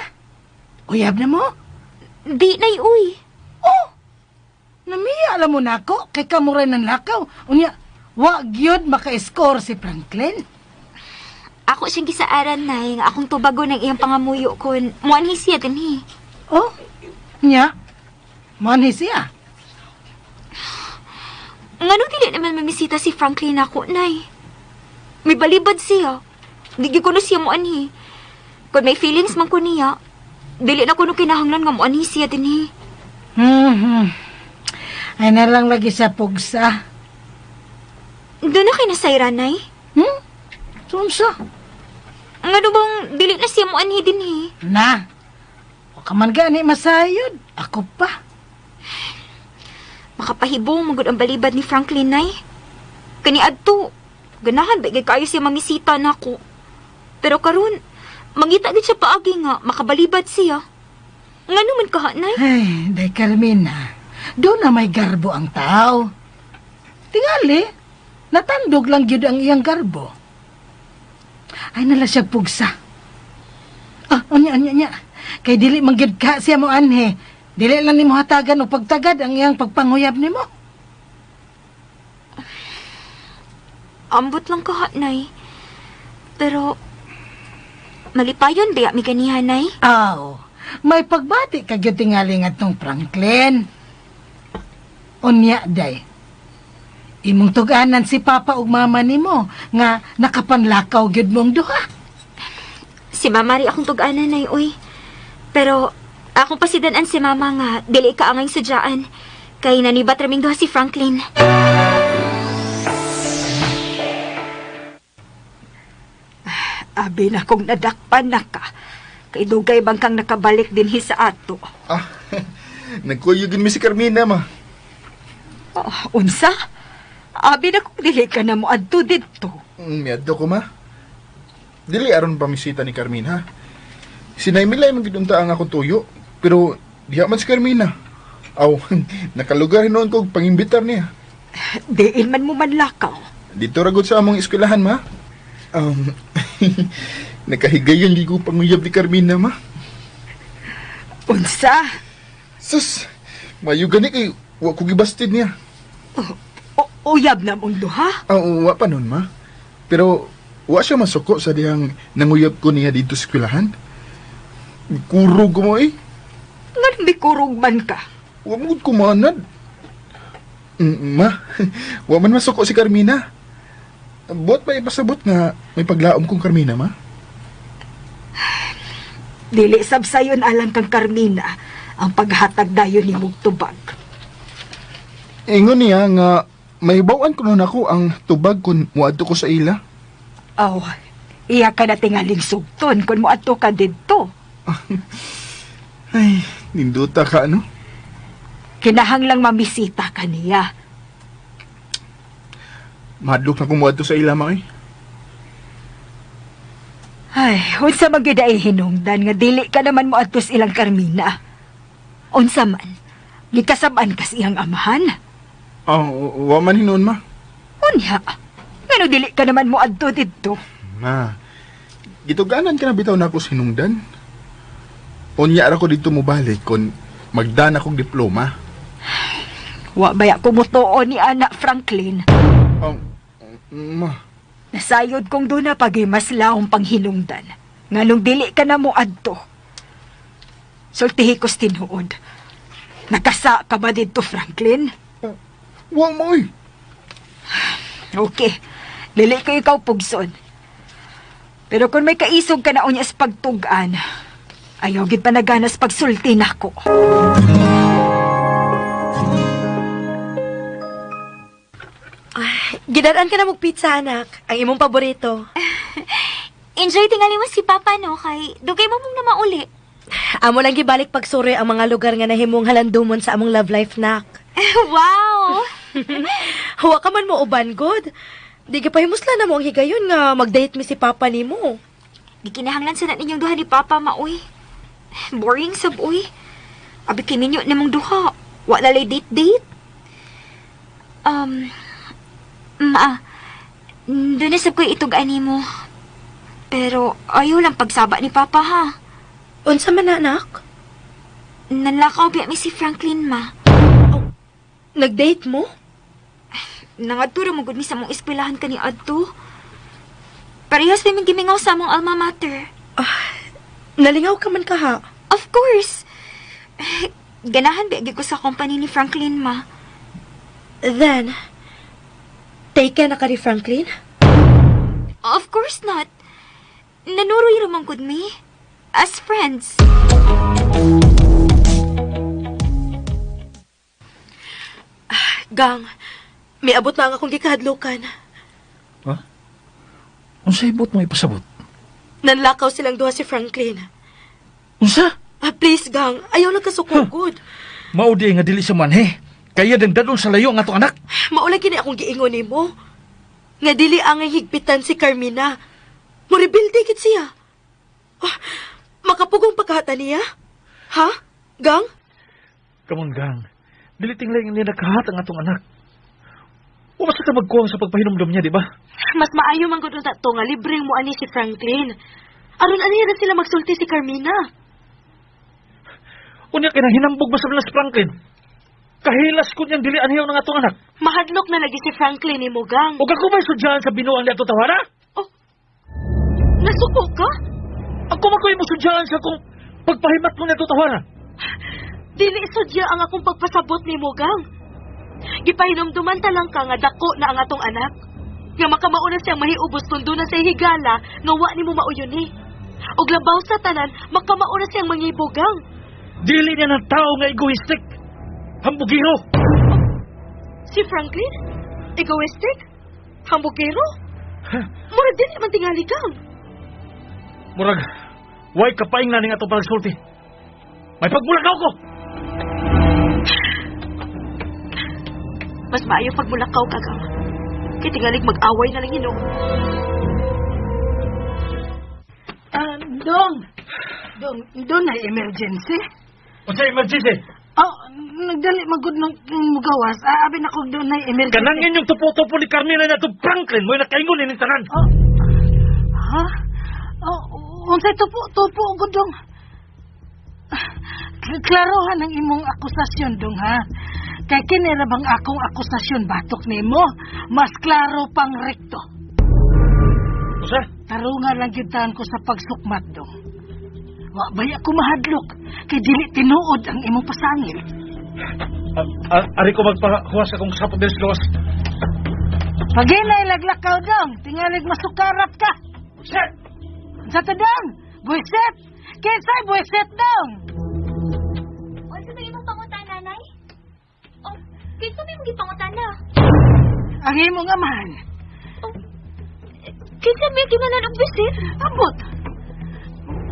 Uyab na mo? Di, nay, uy. Oh, namiya alam mo na ako, kay kamuray ng lakaw. Unya, wag yun maka-score si Franklin. Ako siyang gisaaran, nay, nga akong tubago ng iyang pangamuyo kon muanhi siya dinhi. Oh, nya, manhi siya. Ngano dili naman mamisita si Franklin ako, nay? May balibad siya. Di gyud ko na siya muanhi. Kung may feelings man ko niya, dili na ko no kinahanglan nga muanhi siya dinhi. Ay na lang lagi sa pugsa. Doon na kinasayra, nay? Sunsa? Ngano bang dili na siya muanhi dinhi? Na, o ka man gani masayod. Ako pa. Makapahibong magud ang balibad ni Franklin, nay. Kani adto, ganahan ba kayo siya mamisita nako. Pero karon, mangita gid siya paagi nga makabalibad siya. Ngano man kaha, nay? Ay, day Carmina. Doon na may garbo ang tao. Tingali, natandog lang yun ang iyang garbo. Ay, nala siya pugsa. Ah, anya. Kay dili manggid ka siya mo anhe. Dili lang ni mo hatagan o pagtagad ang iyang pagpanguyab ni mo. Ambot lang kaha, nay. Pero, malipayon ba mi ganihan, nay? Aw, may pagbati ka gyud tingali nga tong Franklin. Unya, day. Imong tuganan si Papa ug Mama nimo nga nakapanlakaw gyud mong duha. Si Mama ri akong tug-anan, nay, uy. Pero, akong pasidanan si Mama nga dili ka angay sudyaan. Kay nanibat raming duha si Franklin. Abi na kong nadakpan na ka. Kay dugay bang kang nakabalik dinhi sa ato. Nagkuyugin mi si Carmina, ma. Oh, unsa? Abi na kong dili ka na mo adto dito. Miyadto ko, ma. Dili aron pamisita ni Carmina. Sinaymilay magidunta ang akong tuyo. Pero diha man si Carmina. Aw, nakalugar noon ko pangimbitar niya. Diin man mo manlakaw. Dito ragod sa among eskwelahan, ma. Nakahigayon di ko panguyab ni Carmina, ma. Unsa? Sus, mayo gani kay wa ko gibastid niya. Uyab na mong duha? Wa pa nun, ma. Pero wa siya masuko sa diyang nanguyab ko niya dito sa eskwelahan. Kurog mo eh. Ngan bikurog man ka. Wa mo gud kumanad. Ma, wa man masuko si Carmina. Buot pa ipasabot nga may paglaom kong Carmina, ma? Dili sab sayon alang kang Carmina ang paghatag dayon ni mong tubag. Ingon niya nga may bawaan ko nun ako ang tubag kung muadto ko sa ila. Aw, iya ka na tingaling sugton kung moadto ka didto. Ay, ninduta ka, ano? Kinahanglang mamisita ka niya. Madlok na kumuadto sa ila, ma, eh. Ay, unsa magyud ay hinungdan nga dili ka naman moadto sa ilang Carmina. Unsa man, gikasab-an ka sa iyang amahan. Wa man hinon, ma. Unya, ngano dili ka naman moadto didto? Ma, gituganan ka na bitaw na ako sinungdan. Unya ra ko dito mo balik kung magdana kong diploma. Wa baya ko mutuo ni anak Franklin. Ma. Nasayod kong doon na pagimaslahong panghinungdan. Nganong dili ka na mo adto. Sultihi ko's tinuod. Nakasa ka ba dito, Franklin? Wa mo, eh. Okay, dili ko ikaw pugson. Pero kung may kaisog ka na unya sa pagtugan, ayaw gid pa naganas pagsulti nako. Gidadaan ka na mong pizza, anak. Ang imong paborito. Enjoy tingali mo si Papa, no? Kay dugay mo mong na mauli. Amo lang gibalik pagsuri ang mga lugar nga nahimong halandumon sa among love life, nak. Wow! Huwa ka man mo uban, God. Di gipahimusla na mo ang higayon nga mag-date mi si Papa nimo. Di kinahanglan sa ninyong duha ni Papa, maoy. Boring sab, uy. Abi kininyo namang duha. Wala lay date-date. Doon na sab ko itugaan mo. Pero ayaw lang pagsaba ni Papa, ha? Unsa man, anak? Nanlakaw biya mi si Franklin, ma. Nag-date mo? Nangadto ra mo gud mi sa mong eskwelahan kani adto. Parehas namin gimingaw sa among alma mater. Nalingaw ka man ka, ha? Of course. Ganahan biya ko sa company ni Franklin, ma. Then, taken na ka ni Franklin? Of course not. Nanuroy ramang gud mi. As friends. Gang, may abot na nga akong gikahadlukan. Ha? Unsa ibot mo ipasabot? Nanlakaw silang duha si Franklin. Unsa? Please, Gang, ayaw lang kasukugod. Maudi nga dili sa manhe. Kaya dagdadon sa layo ang atong anak. Maulang gini akong giingon nimo. Nga dili ang higpitan si Carmina. Muribildi kit siya. Makapugong pagkahata niya? Ha? Gang? Come on, gang. Dili tingling ni nagkahat ang atong anak. O basta ka magkuwang sa pagpahinomdom niya, di ba? Mas maayo man gud to nga libreng mo ani si Franklin. Aron ani na sila magsulti si Carmina. Unya kinang hinambog ba sa Blas Franklin? Kahilas ko niyang dili anhiyaw ng atong anak. Mahadlok na lagi si Franklin ni mo, Gang. O ako ba'y sudyahan sa binuang niya tawara? Nasuko ka? Ako makoy mo sudyahan sa kung pagpahimat mo niya tawara. Dili sudya ang akong pagpasabot ni mo, Gang. Gipahinomduman ta lang ka nga dako na ang atong anak. Nga makamauna siyang mahiubos tundo na sa higala nga wa ni mo mauyon ni. Og labaw sa tanan, makamauna siyang mangibugang. Dili niya ng tao nga egoistic. Hambugiro. Si Franklin? Egoistic? Hambugero? Murag dili man tingali, Gang. Murag, way kapaing na ning atong pagsulti. May pagbulakaw ko. Mas maayo pagmulakaw ka, Gang. Kaya tingalig mag-away na lang yun, Dong na emergency. O sa emergency? Nagdali magud ng mugawas. Abi na kog doon na emergency. Kanang inyong tupo-tupo ni Carmina na ito Franklin. Mo'y nakaingon ni tanan. Ha? Unsay tupo gud dong. Klarohan ang imong akusasyon dong, ha. Kay kinira bang akong akusasyon batok nimo, mas klaro pang rekto. Usa? Tarungan lang gyud ko sa pagsukmat dong. Wa baya ko mahadlok kay dili tinuod ang imong pasangil. Ari ko magpahuwas akong sapot des los. Paginay laglakaw dong, tingalig masukarap ka. Usa? Sa tadang, buiset. Kinsay buiset dong. Ano ba imong pangutan, nanay? Oh, kinsa may mong gipangutana? Ang imong amahan. Kinsa may kinahanglan og bisit? Abot.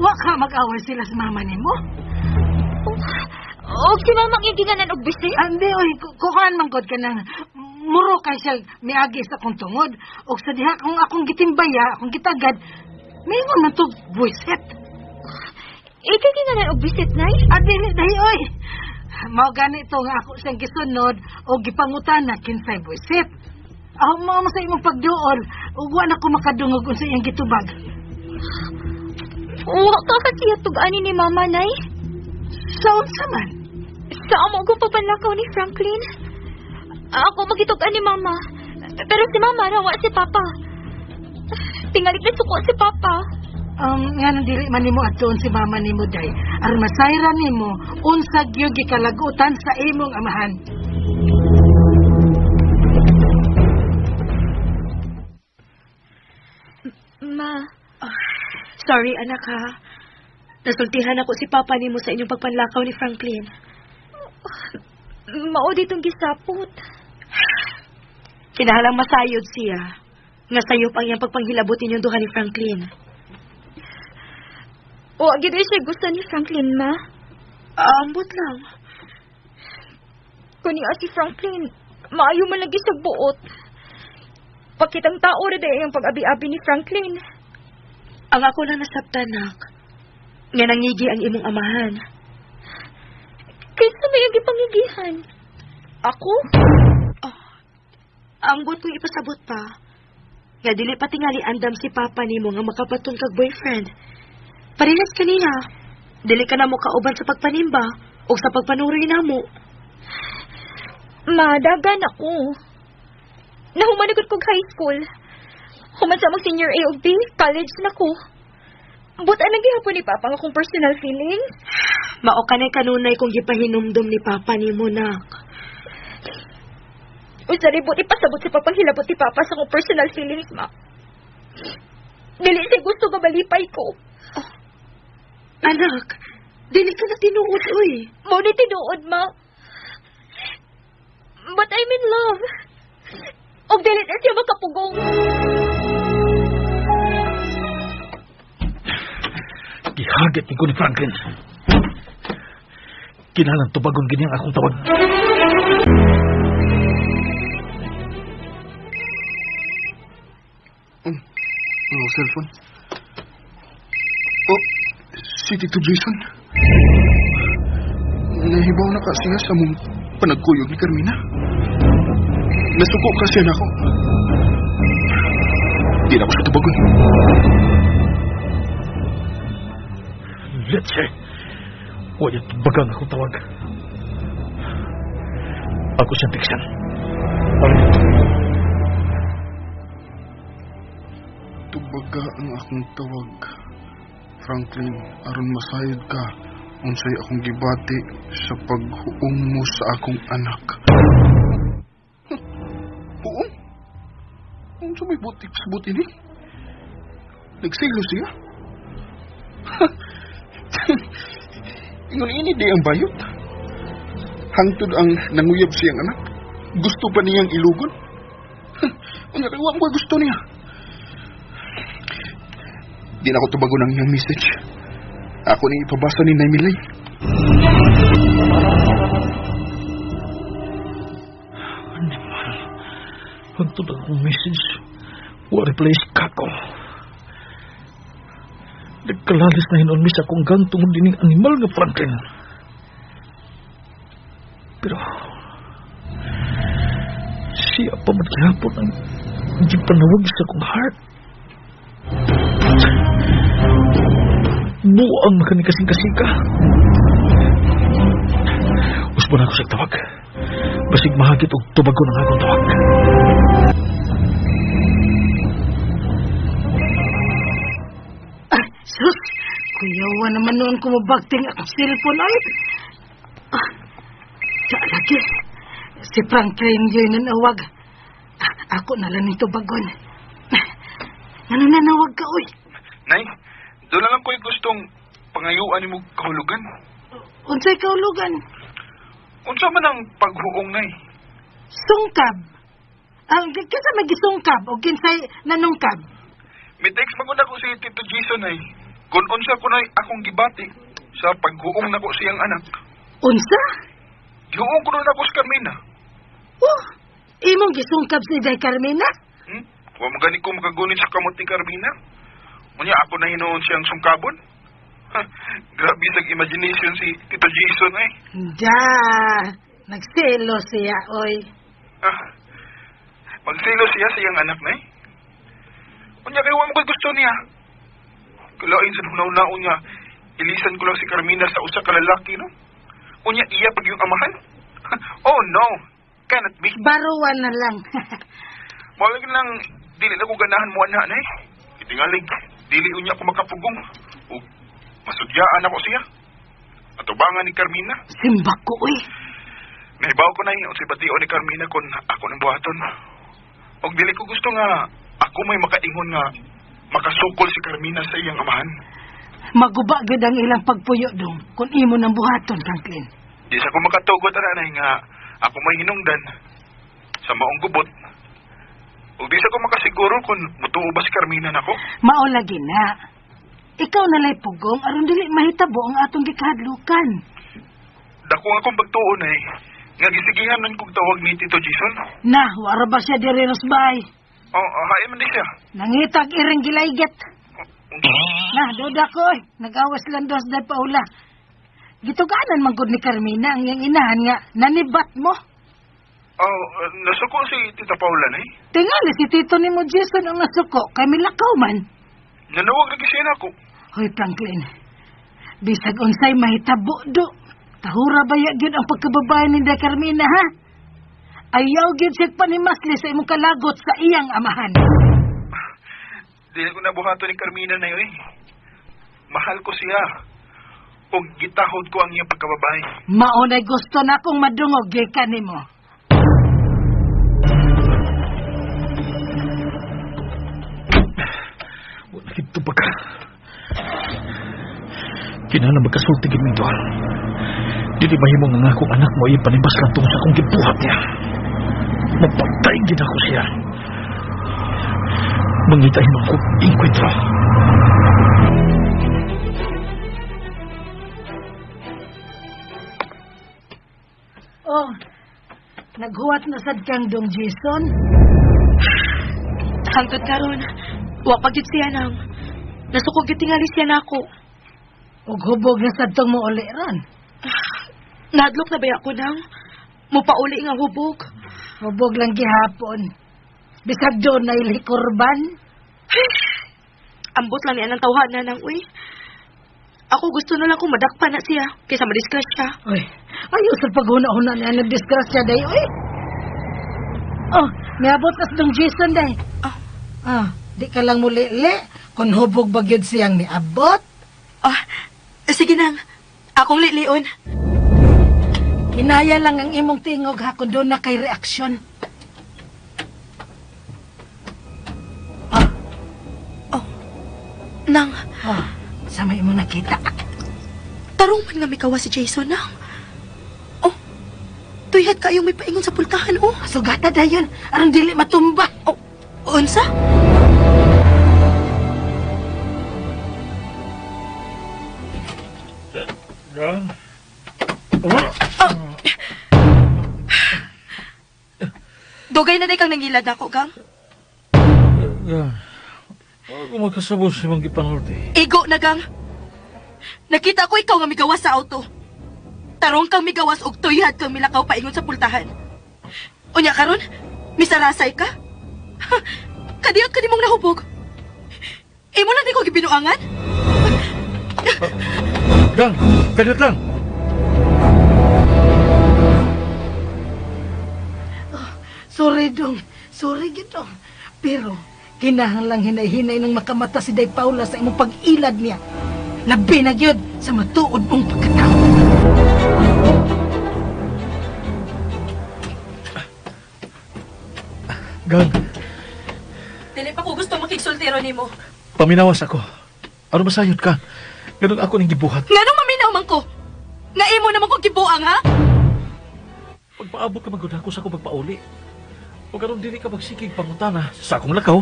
Wa ka mag-away sila sa mama nimo. Og si mamang yung kinahanglan og bisit? Andi oy, kuhaan man gud ka nang muro kay siya miagi sa akong tungod. O sa diha kung akong gitimbaya, akong gitagad, mayroon man to buiset. Ikay kinahanglan og bisit, nay? Dili dahi oy. Mao gani ito nga ako siyang gisunod o gipangutana kinsay buisit. Mao sa imong pagduol, ug wa na ko makadungog unsa iyang gitubag. Wa ka siya tug-ani ni mama, nay? Sa unsa man? Sa amo ko papanlakaw ni Franklin. Ako magitug-an ni mama. Pero si mama rawa si papa. Tingalig na suko si papa. Nga nang dili man nimo adton si mama nimo day. Aron masayran nimo unsa gyud gikalagutan sa imong amahan. Ma. Sorry, anak, ha. Nasultihan ako si Papa nimo sa inyong pagpanlakaw ni Franklin. Mao ditong gisapot. Kinahalang masayod siya. Nga sayop ang iyang pagpanghilabot ninyong duha ni Franklin. O, agad siya gusto ni Franklin, ma. Ambot lang. Kuni si Franklin, maayo man lagi sa buot. Pakitang tao rin dahil ang pag-abi-abi ni Franklin. Ang ako lang nasabtan, nak. Nga nangigi ang imong amahan. Kaysa may ang ipangigihan. Ako? Ambot kong ipasabot pa. Nga dili pa tingali andam si Papa nimo nga makapatong kag boyfriend. Parehas kanina. Dili ka na mo kauban sa pagpanimba o sa pagpanuri namo. Madagan ako. Nahumanagod kog high school. Human sa mag senior A o B, college na ko. Buta nang gihapon ni Papa nga kong personal feelings. Mao kanay kanunay kung gipahinumdum ni Papa nimo, nak. Usari buti pasabot sa papanghilabot ni Papa sa kong personal feelings, ma. Dili siya gusto mabalipay ko. Anak, dili ka na tinuod, uy. Muna tinuod, ma. But I'm in love. O dili na siya makapugong. Gihagit ni ko ni Franklin. Kinalang tubagon ganyang akong tawag. Cellphone. Oh, si Tito Jason. Nahibaw na ka siya sa mong panagkuyog ni Carmina. Nasuko kasi na ako. Di na ako sa tubagon. Let's say, huwag yung tubagan akong tawag. Ako siyang tiksan. Tubaga ang akong tawag. Franklin, aron masayod ka unsay akong gibati sa paghuong mo sa akong anak. Huong? Unsa may butik sa buti ni? Nagsilo siya? Ingon ini di ang bayot. Hangtod ang nanguyab siyang anak. Gusto pa niyang ilugon? Unya kay wa mo gusto niya. Di na ako tubagon ang iyong message. Ako ni ipabasa ni Nay Milay. Animal. Hantod akong message. Wa replace kako. Nagkalalis na hinon mis akong gantong dining animal nga Franklin. Pero siya pa maghihapon ang hindi panawag sa akong heart. Buang makanikasing-kasing ka. Usbo na ako sa tawag. Basig mahagit og tubagon ang akong tawag. Sus, kuyawa naman noon kumabagting akong cellphone ay. Lagi, si Franklin yun nanawag. Ako na lang nito bagon. Ano nanawag ka, uy? Nay, doon na lang ko'y gustong pangayuan ni mo kahulugan. Unsay kahulugan? Unsa man ang paghuong, Nay? Sungkab. Kinsa magisungkab o kinsay nanungkab? May text maguna ko si Tito Jason, Nay. Kung unsa ko na akong gibati sa paghuong na ko siyang anak. Unsa? Gihuong ko na ako sa Carmina. Oh, imong gisungkab si Day Carmina? Wa mo gani ko makagunit sa kamot ni Carmina. Unya ako na hinoon siyang sungkabon. Grabe sa imagination si Tito Jason, eh. Da, nagselo siya, oy. Magsilo siya sa iyang anak, Nay. Unya kayo wa mo gusto niya. Kulain sa nunaw-naon niya, ilisan ko lang si Carmina sa usa ka lalaki, no? Unya iya pag yung amahan? Oh no, cannot be. Baruan na lang. Malagi lang, dili na ko ganahan mo na, Nay. Itingalig, dili unya ko makapugong. O, masudyaan ako siya. Atubangan ni Carmina. Simbak ko, uy. Nahibaw ko na yun, si batio ni Carmina kung ako ng buhaton. O dili ko gusto nga, ako may makaingon nga, makasukol si Carmina sa iyang amahan. Maguba gud ang ilang pagpuyo dong kung imo nang buhaton, Franklin. Di sa ko makatugot, Nanay, nga ako may hinungdan sa maong gubot. O di sa ko makasiguro kung mutuo ba si Carmina nako. Mao lagi na. ikaw nalay pugong aron dili mahitabo ang atong gikahadlukan. Dako akong pagtuon ay. Nga gisigihanan kong tawag ni Tito Jason. Na, wara ba siya diri Rosbay? Hain man di siya. Nangitag iring gilayget. Na, duda ko nagawas landos day Paula. Gituganan man gud ni Carmina ang iyang inahan nga nanibat mo. Nasuko si Tita Paula na eh. Tingali si Tito ni mo Jason ang nasuko kay milakaw man. Nanawag lagi siya na ako. Hoy Franklin, bisag unsay mahitabo do. Tahura ba gyud ang pagkababae ni Day Carmina ha? Ayaw gyud siya panimasli sa imong kalagot sa iyang amahan. Dili ko nabuhato ni Carmina na yun eh. Mahal ko siya. O gitahod ko ang iyang pagkababae. Maunay gusto na akong madungog gikan nimo. Wala kito pa ka. Kinahanglan magkasulti gid mi doon. Dili mahimo nga akong anak mo ipanibas lang tungod sa akong gibuhat niya. Mapatay gid ako siya. Mangitay mo ko inkwentro. Oh, naghuwat na sad kang dong Jason. Hangtod karon, wa pa gyud siya nang. Nasukog gyud tingali siya nako. Ug hubog na sad tong mouli ron. Nadlok na ba ako nang? Mupauli nga hubog. Hubog lang gihapon. Bisag doon na ilikorban. Ambot lang niya ng tawhanan nang uy. Ako gusto na lang kung madakpan na siya kaysa madiscuss siya. Uy, ayaw sa paghuna-huna niya nag-disgrasya day, uy. Oh, miabot as dong Jason day. Di ka lang muli-li kung hubog bagyod siyang niabot. Sige nang. Akong lilion. Hinaya lang ang imong tingog ha kung doon na kay reaksyon. Nang, Sa may mo nakita. tarong man nga may kawa si Jason nang. Oh, tuyad kayong may paingon sa pultahan oh. Sugata dayon, aron dili matumba. Oh, unsa? Gang. Dugay na day kang nangilad ako, Gang. Gang. Ako magkasabos si Mang Gipanulti. Igo na, Gang. Nakita ko ikaw nga migawas sa auto. Tarong kang migawas og tuyad kang milakaw paingon sa pultahan. Unya karon, misarasay ka? Kadiyot ka di mong nahubog. Imo lang di ko gibinuangan? Gang, kadit lang. Sorry dong, sorry gito. Pero, kinahanglang hinay-hinay ng makamata si Day Paula sa imong pag-ilad niya. Labi na gyud sa matuod mong pagkatao. Gang, Dili pa ko gusto makigsultiro nimo. paminawas ako. Ano masayod ka? Ganun ako ning gibuhat. Nganong maminaw man ko? Nga imo naman ko gibuang, ha? Pagpaabot ka magud ako sa akong pagpauli. O karon dili ka magsikig pangutana sa akong lakaw.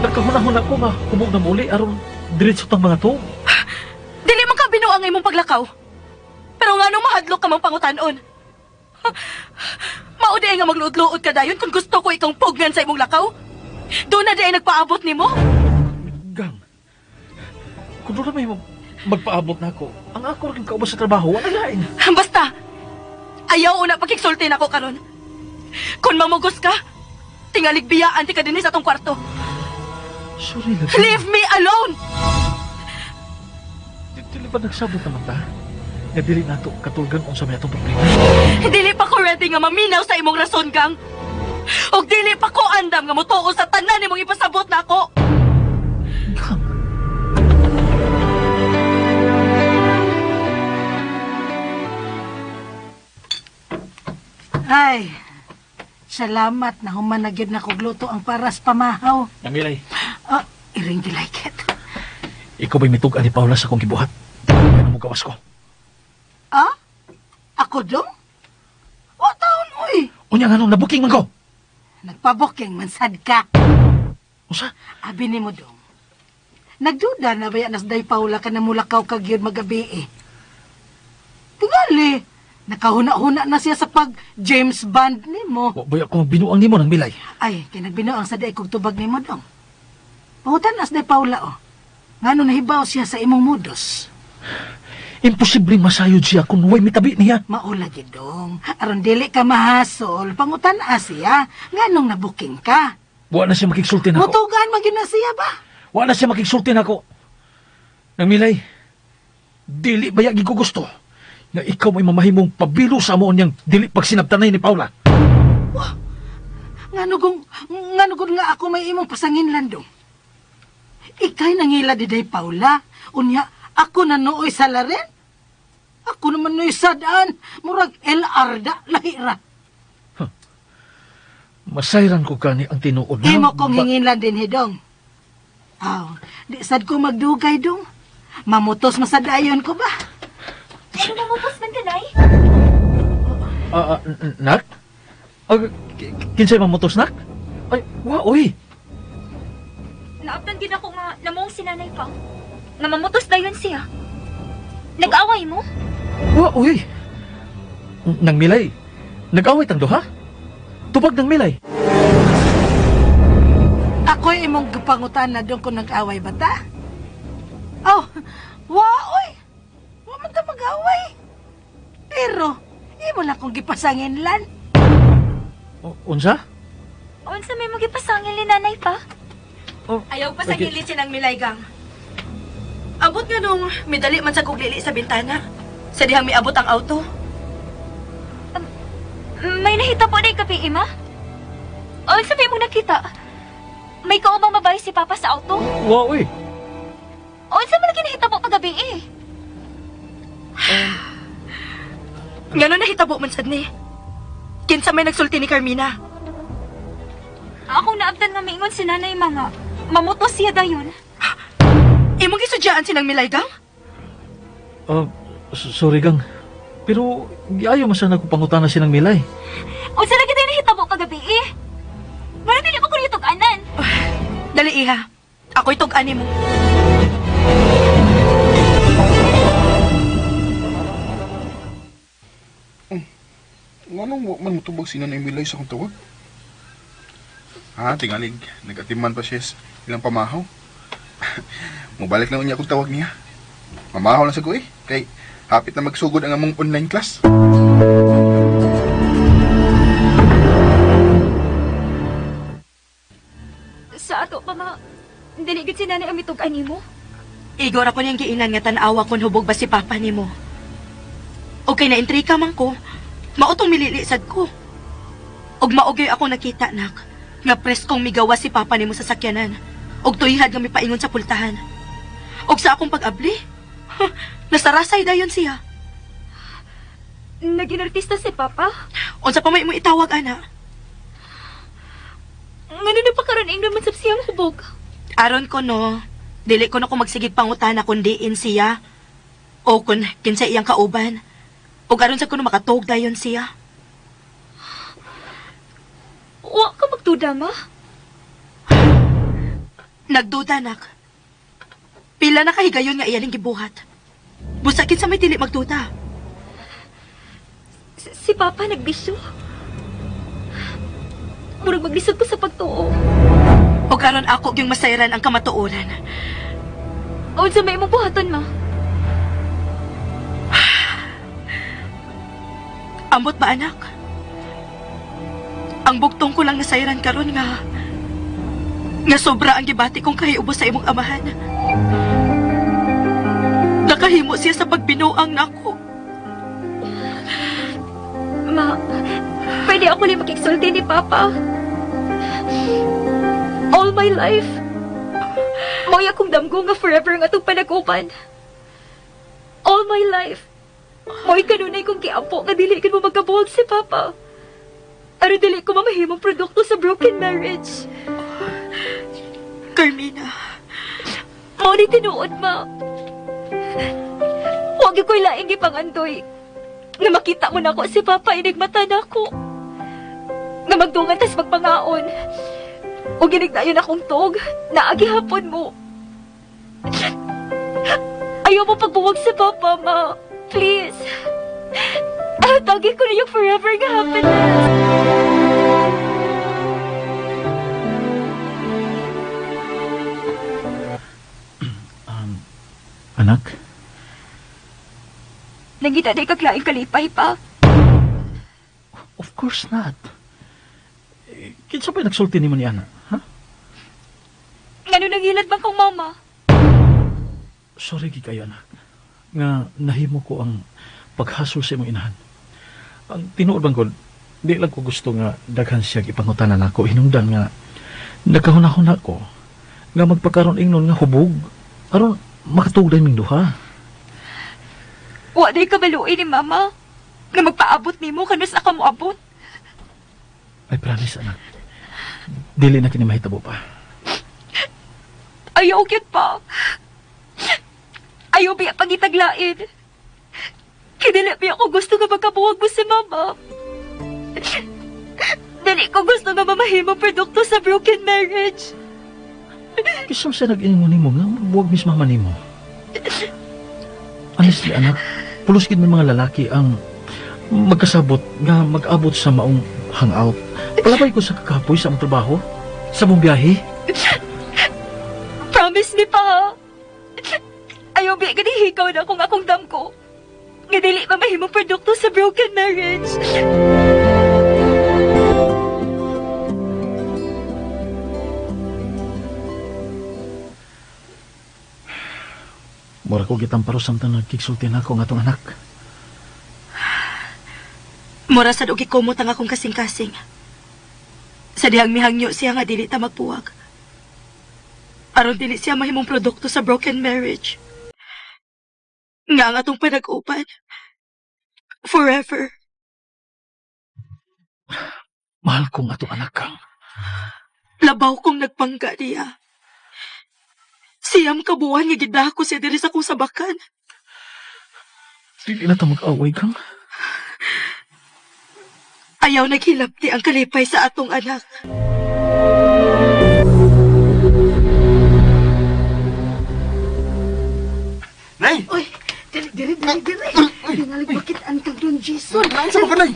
Nagkahuna-huna ko nga humog na muli aron diretso tang mga to. Dili man ka binuang nga imong paglakaw. Pero nga nung mahadlok ka mang pangutanon. Maudi nga magluod-luod ka dayon kung gusto ko ikang pugnan sa imong lakaw. Doon na di ay nagpaabot nimo. Gang, kung doon na may magpaabot na ako, ang ako rin kaubos sa trabaho, wala lain. Basta, ayaw una pagkiksulti na ako karon. Kung mamugos ka, tingalig biyaan ti ka din sa atong kwarto. Sorry lang. Leave me alone! Dili ba nagsabot naman ta? Nga dili nato katulgan kung sa may atong problema. Dili pa ko ready nga maminaw sa imong rason, Gang. Og dili pa ko andam nga mutuo sa tanan nimong ipasabot na ako. Gang, Ay, salamat na human na gyud na kog luto ang paras pamahaw. Namilay, Iring gilayket. ikaw ba'y mitug ni Paula sa akong gibuhat? Kaya mo gawas ko. Ako dong? O taon, uy. Unya nga nung nabuking man ko. Nagpabuking mansad ka. Usa? Abi ni mo dong. Nagduda na ba yan as day Paula ka na mulakaw kag yun magabi eh. Tingali, nakahuna-huna na siya sa pag James Bond ni mo. Wa ba ako binuang nimo ng milay? Ay, kinagbinoang sa day kog tubag ni mo dong. Pangutan as day Paula oh. Ngano nahibaw siya sa imong mudos. Imposibleng masayod siya kung way mitabi niya. Maula gid dong. Aron dili ka mahasol, pangutan siya. Nganong nabuking ka? Wa na siya makigsulti nako. Mutugan man gyud na siya ba? Wa na siya makigsulti nako. Nang milay, dili bayagi ko gusto na ikaw may mamahimong pabilo sa amoon niyang dili pagsinabtanay ni Paula. Nganugong nga ako may imong pasanginlan dong. Ikay nangila di day Paula. Unya, ako na nooy sa laren. Ako naman nooy sa daan. Murag El-Arda, lahira. Masayran ko kani ang tinuod mo. Imo kong hinginlan din, Hidong. Di sad ko magdugay, dong. Mamutos masadayon ko ba? Ano mamutos man kanay? Nak? Kinsay mamutos, nak? Ay, oy. Naabtan gid ako nga namong sinanay pa. Nga mamutos dayon siya. Nag-away mo? Oy. Nang milay, nag-away tang duha? Tubag ng milay. Ako'y imong gipangutan na doon ko nag-away bata. Oh, oy. Wa man ta mag-away. Pero, imo lang kong gipasanginlan. Unsa? Unsa may magipasangil ni nanay pa? Ayaw pa sa gilid sinang milaygang. Abot nga nung midali man sa kuglili sa bintana. Sa dihang may abot ang auto. May nahita po na kapi, Ima? Unsa may mong nakita? May kaubang babae si Papa sa auto? Oy. Unsa man lagi nahita po pagabi eh? Ngano nahitabo man sad ni? Kinsa may nagsulti ni Carmina? Ako naabtan nga maingon si nanay mga mamutos siya dayon. Imong gisudyaan sinang milaygang? Sorry gang. Pero ayaw man sana ko pangutana sinang milay. Unsa lagi tayo nahitabo kagabi eh? Para dili mo ko nitug-anan. Dali iha. Ako'y tug-ani mo. Anong man matubag si Nanay Milay sa akong tawag? Tingalig. Nag-atiman pa siya sa ilang pamahaw. Mubalik na niya akong tawag niya. Mamahaw lang sa ko eh. Kay hapit na magsugod ang among online class. Sa ato pa dili gid si nanay ang mitug-ani mo. Igor ako niyang giinan nga tan-awa kung hubog ba si Papa nimo. Okay na intrika man ko. Mautong mililisad ko. Og maugay ako nakita, nak, nga preskong migawa si Papa nimo sa sakyanan. Og tuyhad nga mipaingon sa pultahan. Og sa akong pag-abli, nasarasay dayon siya. Naging artista si Papa? Unsa pa may mo itawag, ana? Ngano na pa karon ingnon man sab siyang hubog? Aron ko no, dili ko na ko magsigig pangutana kung diin siya. O kung kinsa iyang kauban. O aron sa kuno makatog dayon siya. Wa ka magduda, ma? Nagduda, nak. Pila na kahigayon nga iyaning gibuhat. Busakin sa may dili magduda. Si Papa nagbisyo. Murag maglisod ko sa pagtuo. O karon ako yung masayran ang kamatuoran. O sa may imong buhaton, ma? Ambot ba, anak? Ang bugtong ko lang nasayran karon nga sobra ang gibati kong kahiubos sa imong amahan. Nakahimo siya sa pagbinuang nako. Ma, pwede ako lang makiksulti ni Papa. All my life. Mo'y akong damgo nga forever nga itong panaguban. All my life. Mo'y kanunay kong kiampo nga dili kan mo magkabuhag si Papa. Pero dili ko mamahimong produkto sa broken marriage. Carmina. Mao ni tinuod, ma. Huwag ko'y laing gipangandoy. Nga makita mo na ako si Papa inigmata na ako. Nga magdungan tas magpangaon. O ginigdayon akong tog na agihapon mo. Ayaw mo pagbuwag sa papa, ma. Please. Tagin ko na yung forever nga happiness. Anak, Nangita di kaglaing kalipay pa. of course not. Kinsa pa nagsulti ni mo ni Ana? Ha? Ngano nangilad bang kong mama? Sorry kayo, anak. Nga nahimo ko ang paghasol sa imong inahan. Ang tinuod bang ko, di lang ko gusto nga daghan siya ipangutanan ako. Hinungdan nga nagkahuna-huna ko nga magpakaroon ingnon nga hubog. Aron makatugday ming duha. Wa day kabaluin ni mama. Nga magpaabot nimo kanus aka mo abot. I promise, anak. Dili na kini mahitabo pa. Ayaw gyud pa. Ayaw biya pagitaglain. Kinili biya ko gusto nga magkabuwag mo si mama. Dali ko gusto nga mamahimong produkto sa broken marriage. Kisam siya nag-ingon nimo nga buwag mis mama nimo. Honestly, anak, pulos gid may mga lalaki ang magkasabot nga mag-abot sa maong hangout. Palabay ko sa kakapoy sa among trabaho, sa mong biyahe. Promise ni pa. Ayaw biya ganihikaw na kung akong dam ko. Nga dili mamahimong produkto sa broken marriage. Mura ko gitamparo samtang nagkiksulti na ako nga tong anak. Mura sa dugi kumot ang akong kasing-kasing. Sa dihang mihangyo siya nga dili ta magpuwag. Aron dili siya mahimong produkto sa broken marriage. Nga ang atong panag-upan. Forever. Mahal kong ato anak kang. Labaw kong nagpangga niya. Siyam kabuhan nga gidako siya diri sa kong sabakan. Dili na ta mag-away kang. Ayaw naghilapti ang kalipay sa atong anak. Nay! Uy, dili. Tingali makitaan kang Don Jason. Naan sa mga, Nay?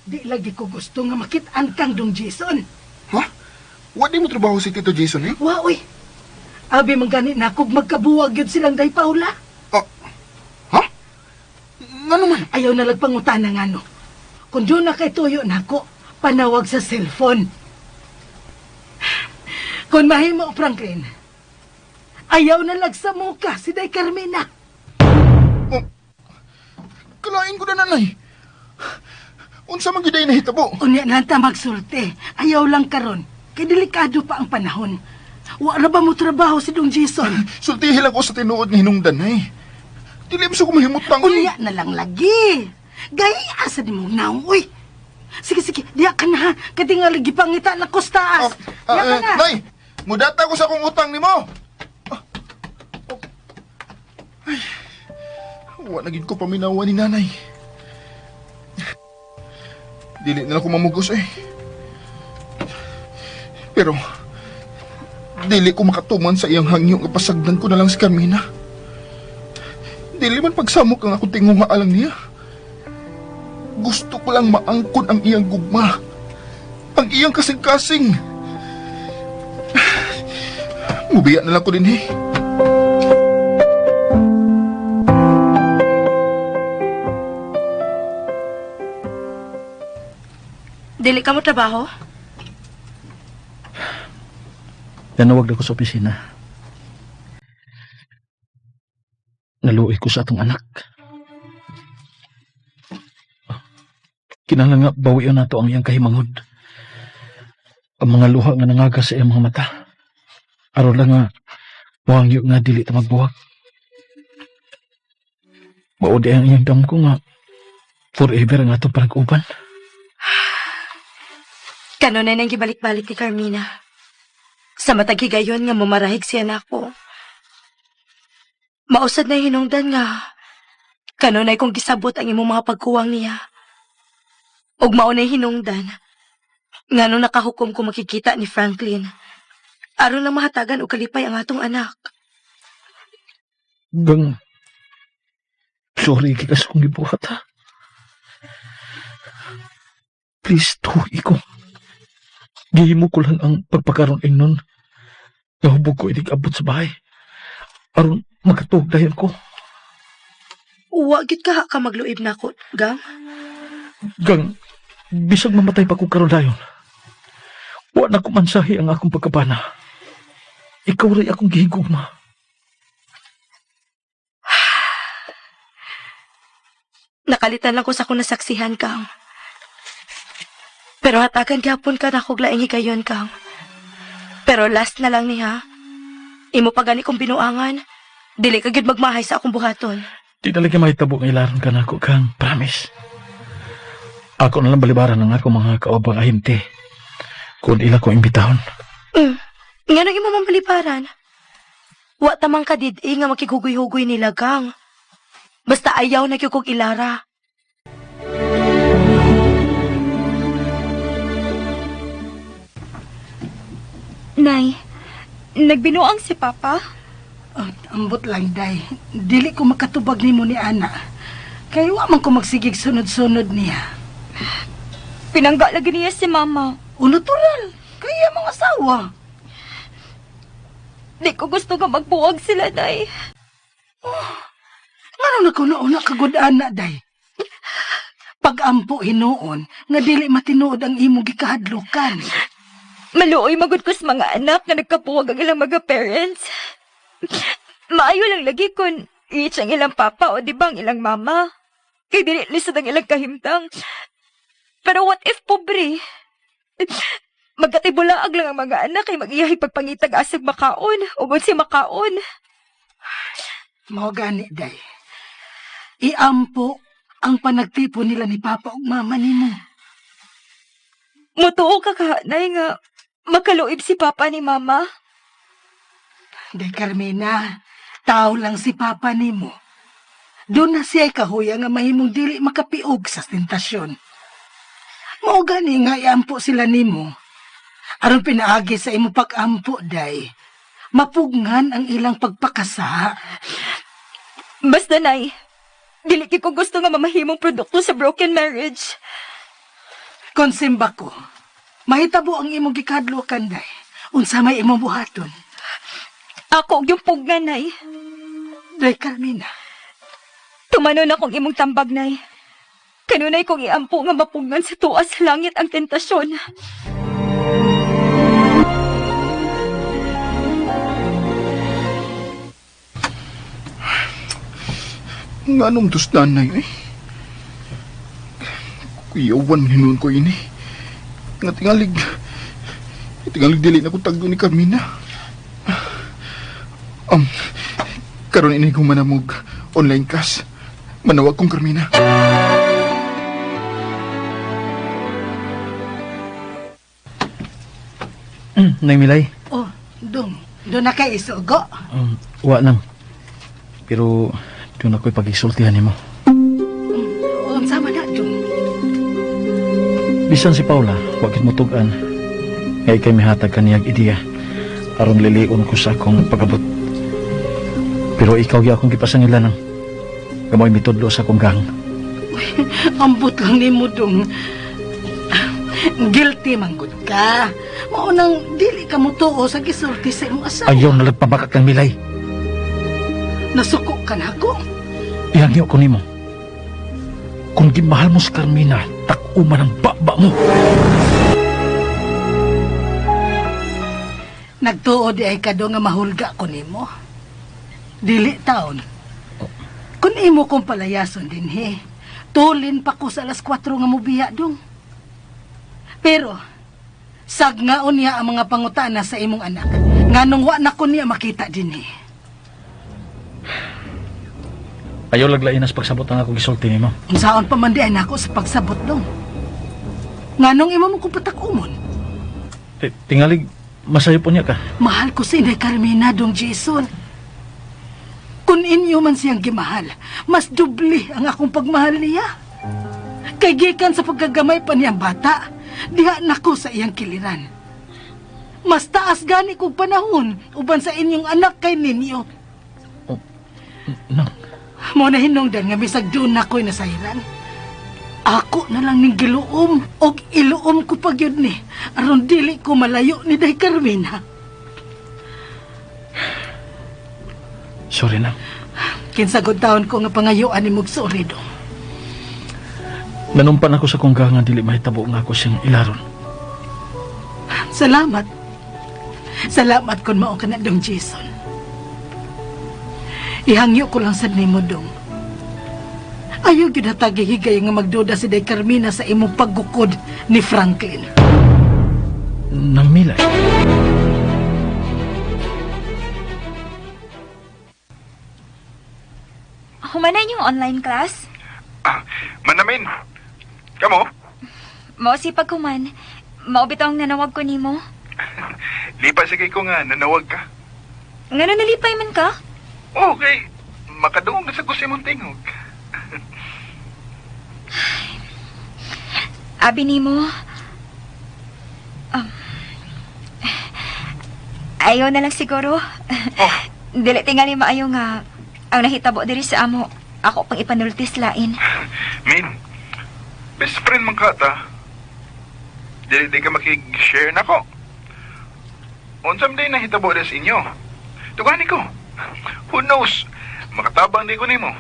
Di lagi ko gusto nga makitaan kang Don Jason. Ha? Wa di mo trabaho si Tito Jason, eh? Wa, uy. Abi man gani na kog magkabuwag yun silang day Paula. Ha? Nga naman? Ayaw na lagpangutana nga no. Kung doon na kay tuyo na ako, panawag sa cellphone. Kung mahimo, Franklin, ayaw na lagsa mo ka si Day Carmina. Kalain ko na, Nanay. Unsa man giday na hitabo? Unya lang ta magsulti. Ayaw lang karon. Kay delikado pa ang panahon. Wa ra ba mo trabaho si Dong Jason? Sultihin lang ko sa tinuod ni Hinungdan, Nay. Dili mo sa kumahimutang, Unya na lang lagi. Gaya asa di mo naong, uy. Sige, diya ka na ha. Katingali gipangita na kostaas. Diya ka na. Nay, mudata ko sa kong utang ni mo. Ay, wa naging ko paminawa ni Nanay. Dili na lang ko mamugos, eh. Pero, dili ko makatuman sa iyang hangyo nga pasagdan ko na lang si Carmina. Dili man pagsamok ang akong tingong maalang niya. Gusto ko lang maangkon ang iyang gugma. Ang iyang kasing-kasing. Mubiya na lang ko din, eh. Dili ka mo trabaho? Nanawag na ko sa opisina. Naluoy ko sa atong anak. Kinahanglan nga bawion nato ang iyang kahimangod. Ang mga luha nga nangagas sa iyang mga mata. Aron lang nga wangyo nga dili ta magbuwag. Maudi ang iyang dam ko nga forever ang atong panag-uban. Kano na nang gibalik-balik ni Carmina. Sa matag higayon nga mamarahig siya na ako. Mausad na hinungdan nga. Kano na kong gisabot ang imong mga pagkuwang niya. Og maunay hinungdan. Nga nung nakahukom ko makikita ni Franklin. Aron lang mahatagan o kalipay ang atong anak. Gang, sorry kikas kong gibuhat ha. Please, tuwi ko. Gihimo ko lang ang pagpakaroon ingnon. Nahubog ko inig abot sa bahay. Aron makatug dayon ko. Wa gid ka magluib na ko, gang. Gang, bisag mamatay pa ko karon dayon. Wa na ko mansahi ang akong pagkabana. Ikaw rin akong gihigugma. Nakalitan lang ko sa akong nasaksihan, Kang. Pero hatagan gyapon ka na kog laing higayon, Kang. Pero last na lang niha. Imo pa gani kong binuangan. Dili ka gyud magmahay sa akong buhaton. Di talaga mahitabo ng ilaron ka na ako, Kang. Promise. Ako na lang balibaran ng ako mga kaobang ahinte. Kung ila ko imbitahon. Nga nang imo mambalibaran. Wa tamang kadid nga makigugoy-hugoy nila, Kang. Basta ayaw na gyud kog ilara. Nay, nagbinuang si Papa? Oh, ambot lang, day. Dili ko makatubag nimo ni Ana. Kaya wa man ko magsigig sunod-sunod niya. Pinangga lagi niya si Mama. Natural. Kaya mga asawa. Di ko gusto nga magbuwag sila, Nay. Ngano na ko nauna kagud ana, day? Pag-ampo hinuon, nga dili matinuod ang imong gikahadlukan. Maluoy magud ko sa mga anak na nagkapuwag ang ilang mga parents. Maayo lang lagi kung reach ang ilang papa o di ba ang ilang mama. Kay dili lisod ang ilang kahimtang. Pero what if pobre? Magkatibulaag lang ang mga anak kay mag-iyahay pagpangitag asag makaon o si makaon. Mao gani, day. Iampo ang panagtipo nila ni Papa ug Mama nimo. Mutuo ka Nay nga makaluib si Papa ni Mama. Day Carmina, tao lang si Papa nimo. Doon na siya kahuya nga mahimong dili makapiog sa tentasyon. Mao gani nga iampo sila nimo. Aron pinaagi sa imo pag-ampo, day. Mapugnan ang ilang pagpakasa. Basta, Nay, dili ko gusto nga mamahimong produkto sa broken marriage. Konsimba ko, mahitabo ang imong gikadlukan, day. Unsa may imong buhaton. Ako yung pugnan, Nay. Day Carmina. Tumanon akong imong tambag, Nay. Kanunay kong iampo nga mapugnan sa tuas sa langit ang tentasyon. Nga nung tusdan na yun eh. Kuyawan hinuon ko ini. Nga tingalig dili na ko tagdo ni Carmina. Karon ini kong manamog online class. Manawag kong Carmina. Nay Milay. Oh, doon na kay isugo. Wa nang. Pero doon ako'y pag-isultihan nimo. Unsa man na doon? Bisan si Paula, wakit mo tugan. Ngay kay mihatag kaniyag ideya. Aron liliun ko sa akong pagabot. Pero ikaw ya akong gipasangilan ng gamoy mitudlo sa akong gang. Ambot lang nimo dong. Guilty manggod ka. Maunang dili ka mo tuo sa gisulti sa imong asawa. Ayaw na nagpabakak ng Milay. Nasuko ka na ako. Ihangyo ko nimo. Kung gimahal mo si Carmina, tak-uman ang baba mo. Nagtuo di ay kado nga mahulga ko nimo. Dili taon. Kung imo kong palayason din he, tulin pa ko sa alas 4 nga mubiya dong. Pero, sagnaon niya ang mga pangutana sa imong anak. Nganong wa na ko niya makita din he. Ayaw laglainas pagsabot ang ako gisulti nimo. Unsaon pa man di ay nako sa pagsabot dong. Nganong imo mo kong patakumon? Tingalig, masayo po niya ka. Mahal ko si Inday Carmina dong Jason. Kung inyo man siyang gimahal, mas dubli ang akong pagmahal niya. Kay gikan sa pagkagamay pa niyang bata, diha nako sa iyang kiliran. Mas taas gani kong panahon uban sa inyong anak kay ninyo. Nang, Mo na hinungdan nga bisag doon ako'y nasayran. Ako na lang ning giluom og iluom ko pag yun ni. Aron dili ko malayo ni Day Carmina. sorry nang. Kinsagod taon ko nga pangayuan ni mong sorry do. Nanumpan ako sa kongga nga dili mahitabo nga ako siyang ilaron. Salamat. Salamat kung mao ka na dong Jason. Ihangyo ko lang sa nimo dong. Ayaw gyud natagihigay nga magduda si Day Carmina sa imong paggukod ni Franklin. Nang Milay. Humanan yung online class? Manamin. Kamo? Mao sipag human. Mao bitong nanawag ko nimo. Lipa sige ko nga, nanawag ka. Ngano nalipay man ka? Okay, makadungog na sa gusto mong tingog. Abi nimo. Ayaw na lang siguro. Oh. Dili tingali maayo nga ang nahitabo diri sa amo. Ako pang ipanultis lain. Min, best friend man ka ta. Dili di ka makig-share na ko. Unsam day nahitabo sa inyo. Tugani ko. Who knows? Makatabang di ko nimo.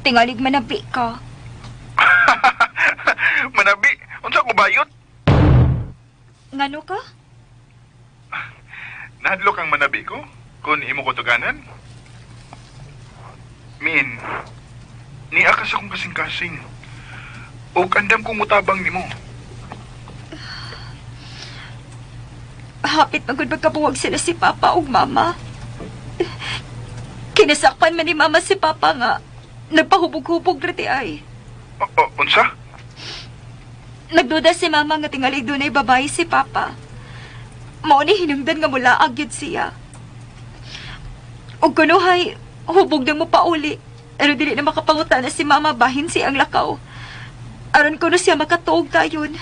Tingalig manabi ka. Manabi, unsa ko bayot? Ngano ka? Nahadlok ang manabi ko kung imo ko tuganan. Min, niakas akong kasing-kasing. O andam kong mutabang nimo. Hapit magud magkabuwag sila si Papa ug Mama. Kinasakpan man ni Mama si Papa nga nagpahubog-hubog riti ay. Unsa? Nagduda si Mama nga tingali dunay babae si Papa. Mao ni hinungdan nga mula agyud siya. Og kunuhay, hubog na mo pauli. Pero dili na makapangutana si Mama bahin si ang lakaw. Aron ko na siya makatuog dayon.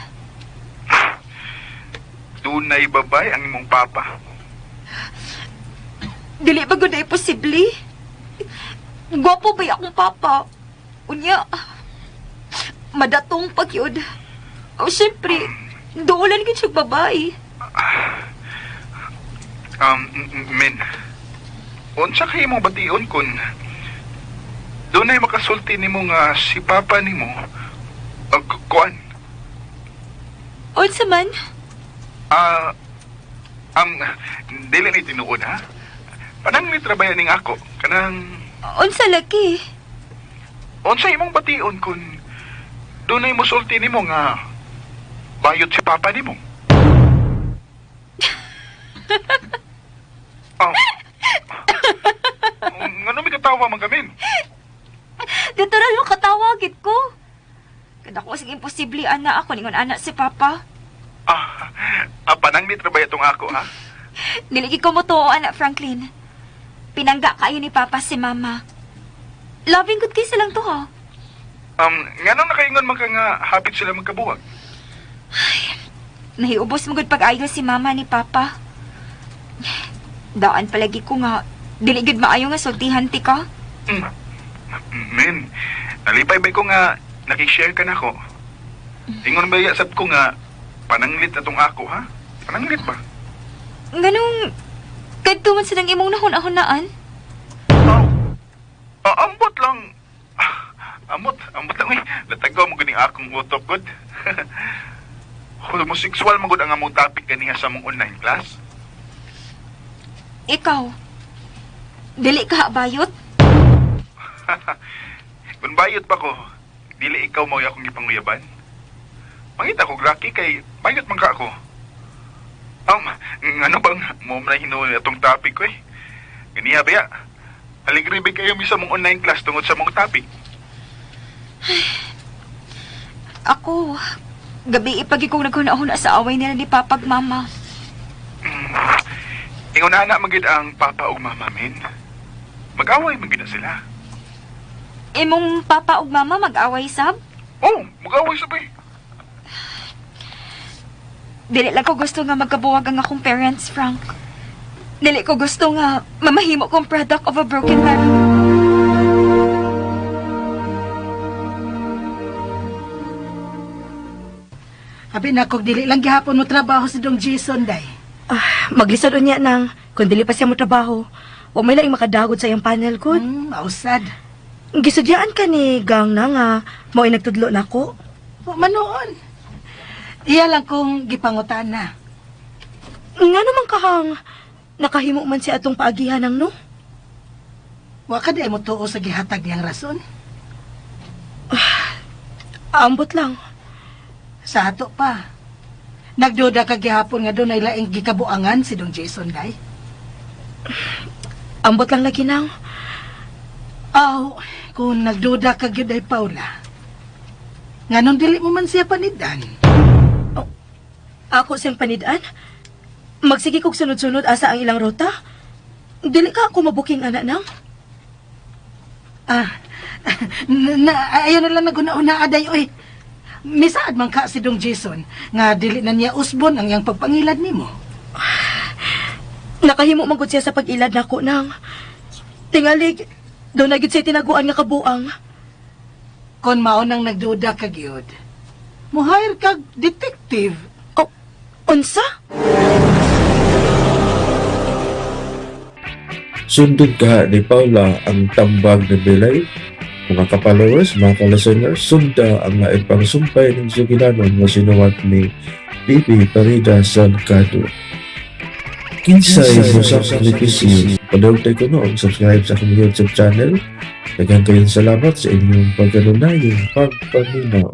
Tunay babay ang imong papa. Dili ba gud ay posible? Gwapo ba akong papa? Unya, madatong pagyod. O siyempre, doolan gid siya babae. Men, unsa kay mo bation kun dunay makasulti nimo nga si papa nimo kuan? Unsa man? Dili ni tinuod ha. Panang ni trabaho ning ako kanang Unsa laki? unsa imong bation kun dunay mosulti nimo nga bayot si papa nimo? Ngano mi katawa man gamin? Dito na yung katawagit ko. Kada ko sige imposible ana ako ningon anak si Papa. Panang ni trabaho tong ako ha. Dili gid ko mo tuo anak Franklin. Pinangga kayo ni Papa si Mama. Loving good kay silang to ha. Ngano nakaingon man ka nga hapit sila magkabuwag? Nahiubos mo gud pag-ayo si Mama ni Papa. Daan palagi ko nga dili gid maayo nga sultihan ti ka. Men, nalipay ba ko nga nakishare ka na ko? Ingon ba yasab ko nga pananglit na tong ako ha? Pananglit ba? Ganong kadto man silang imong nahon-ahonaan. Ambot lang. Ambot lang eh. Latagaw mo ganing akong utok good. Homosexual mo gud ang among topic ganiha sa mong online class. Ikaw, dili ka bayot? Kung bayot pa ko, dili ikaw mo akong ipanguyaban. Mangita ko Rocky kay bayot man ka ako. Ano bang mo na hinuwi itong topic ko eh? Ganiya ba ya? Aligribe kayo mi sa mong online class tungod sa mong topic. Ako, gabi ipagi kong naghunahuna sa away nila ni Papa ug Mama. Ingon na magid ang papa ug mama min. Mag-away magid na sila. Imong Papa ug Mama mag-away sab? Oh, mag-away sabay. Dili lang ko gusto nga magkabuwag ang akong parents, Frank. Dili ko gusto nga mamahimo kong product of a broken man. Abi na kog dili lang gihapon mo trabaho si Dong Jason day. Maglisod unya nang, kung dili pa siya mo trabaho, wa may laing makadagod sa iyang panel ko. Mausad. Gisudyaan ka ni Gang na nga, mo nagtudlo na ko. O manoon. Iya lang kong gipangutana. Nga naman kahang, nakahimo man siya atong paagihan ng no? Wa ka di mo tuo sa gihatag niyang rason. Ambot lang. Sa ato pa. Nagduda ka gihapon nga doon ay laing gikabuangan si Dong Jason day. Ambot lang lagi nang. Aw, kung nagduda ka gyud ay Paula. Nganong dili mo man siya panidan? Ako siyang panidaan? Magsige kog sunod-sunod asa ang ilang rota? Dili ka ako mabuking anak nang? Ayaw na lang naguna-una aday, oy. Misaad man ka si Dong Jason nga dili na niya usbon ang iyang pagpangilad nimo. Nakahimo man gud siya sa pag-ilad nako nang. Tingalig, do na gid siya tinaguan nga kabuang. Kon mao nang nagduda ka gyud, mo-hire kag detective. Oh, unsa? Sundod ka ni Paula ang tambag ni Belay. Mga ka-followers, mga ka-listeners, sunda ang laing pangsumpay ng sugilanon na sinuwat ni Bibi Parida Salgado. Kinsay mo sa sakripisyo. Padawtay ko noong subscribe sa aking YouTube channel. Daghang kayong salamat sa inyong pagkanunayong pagpaminaw.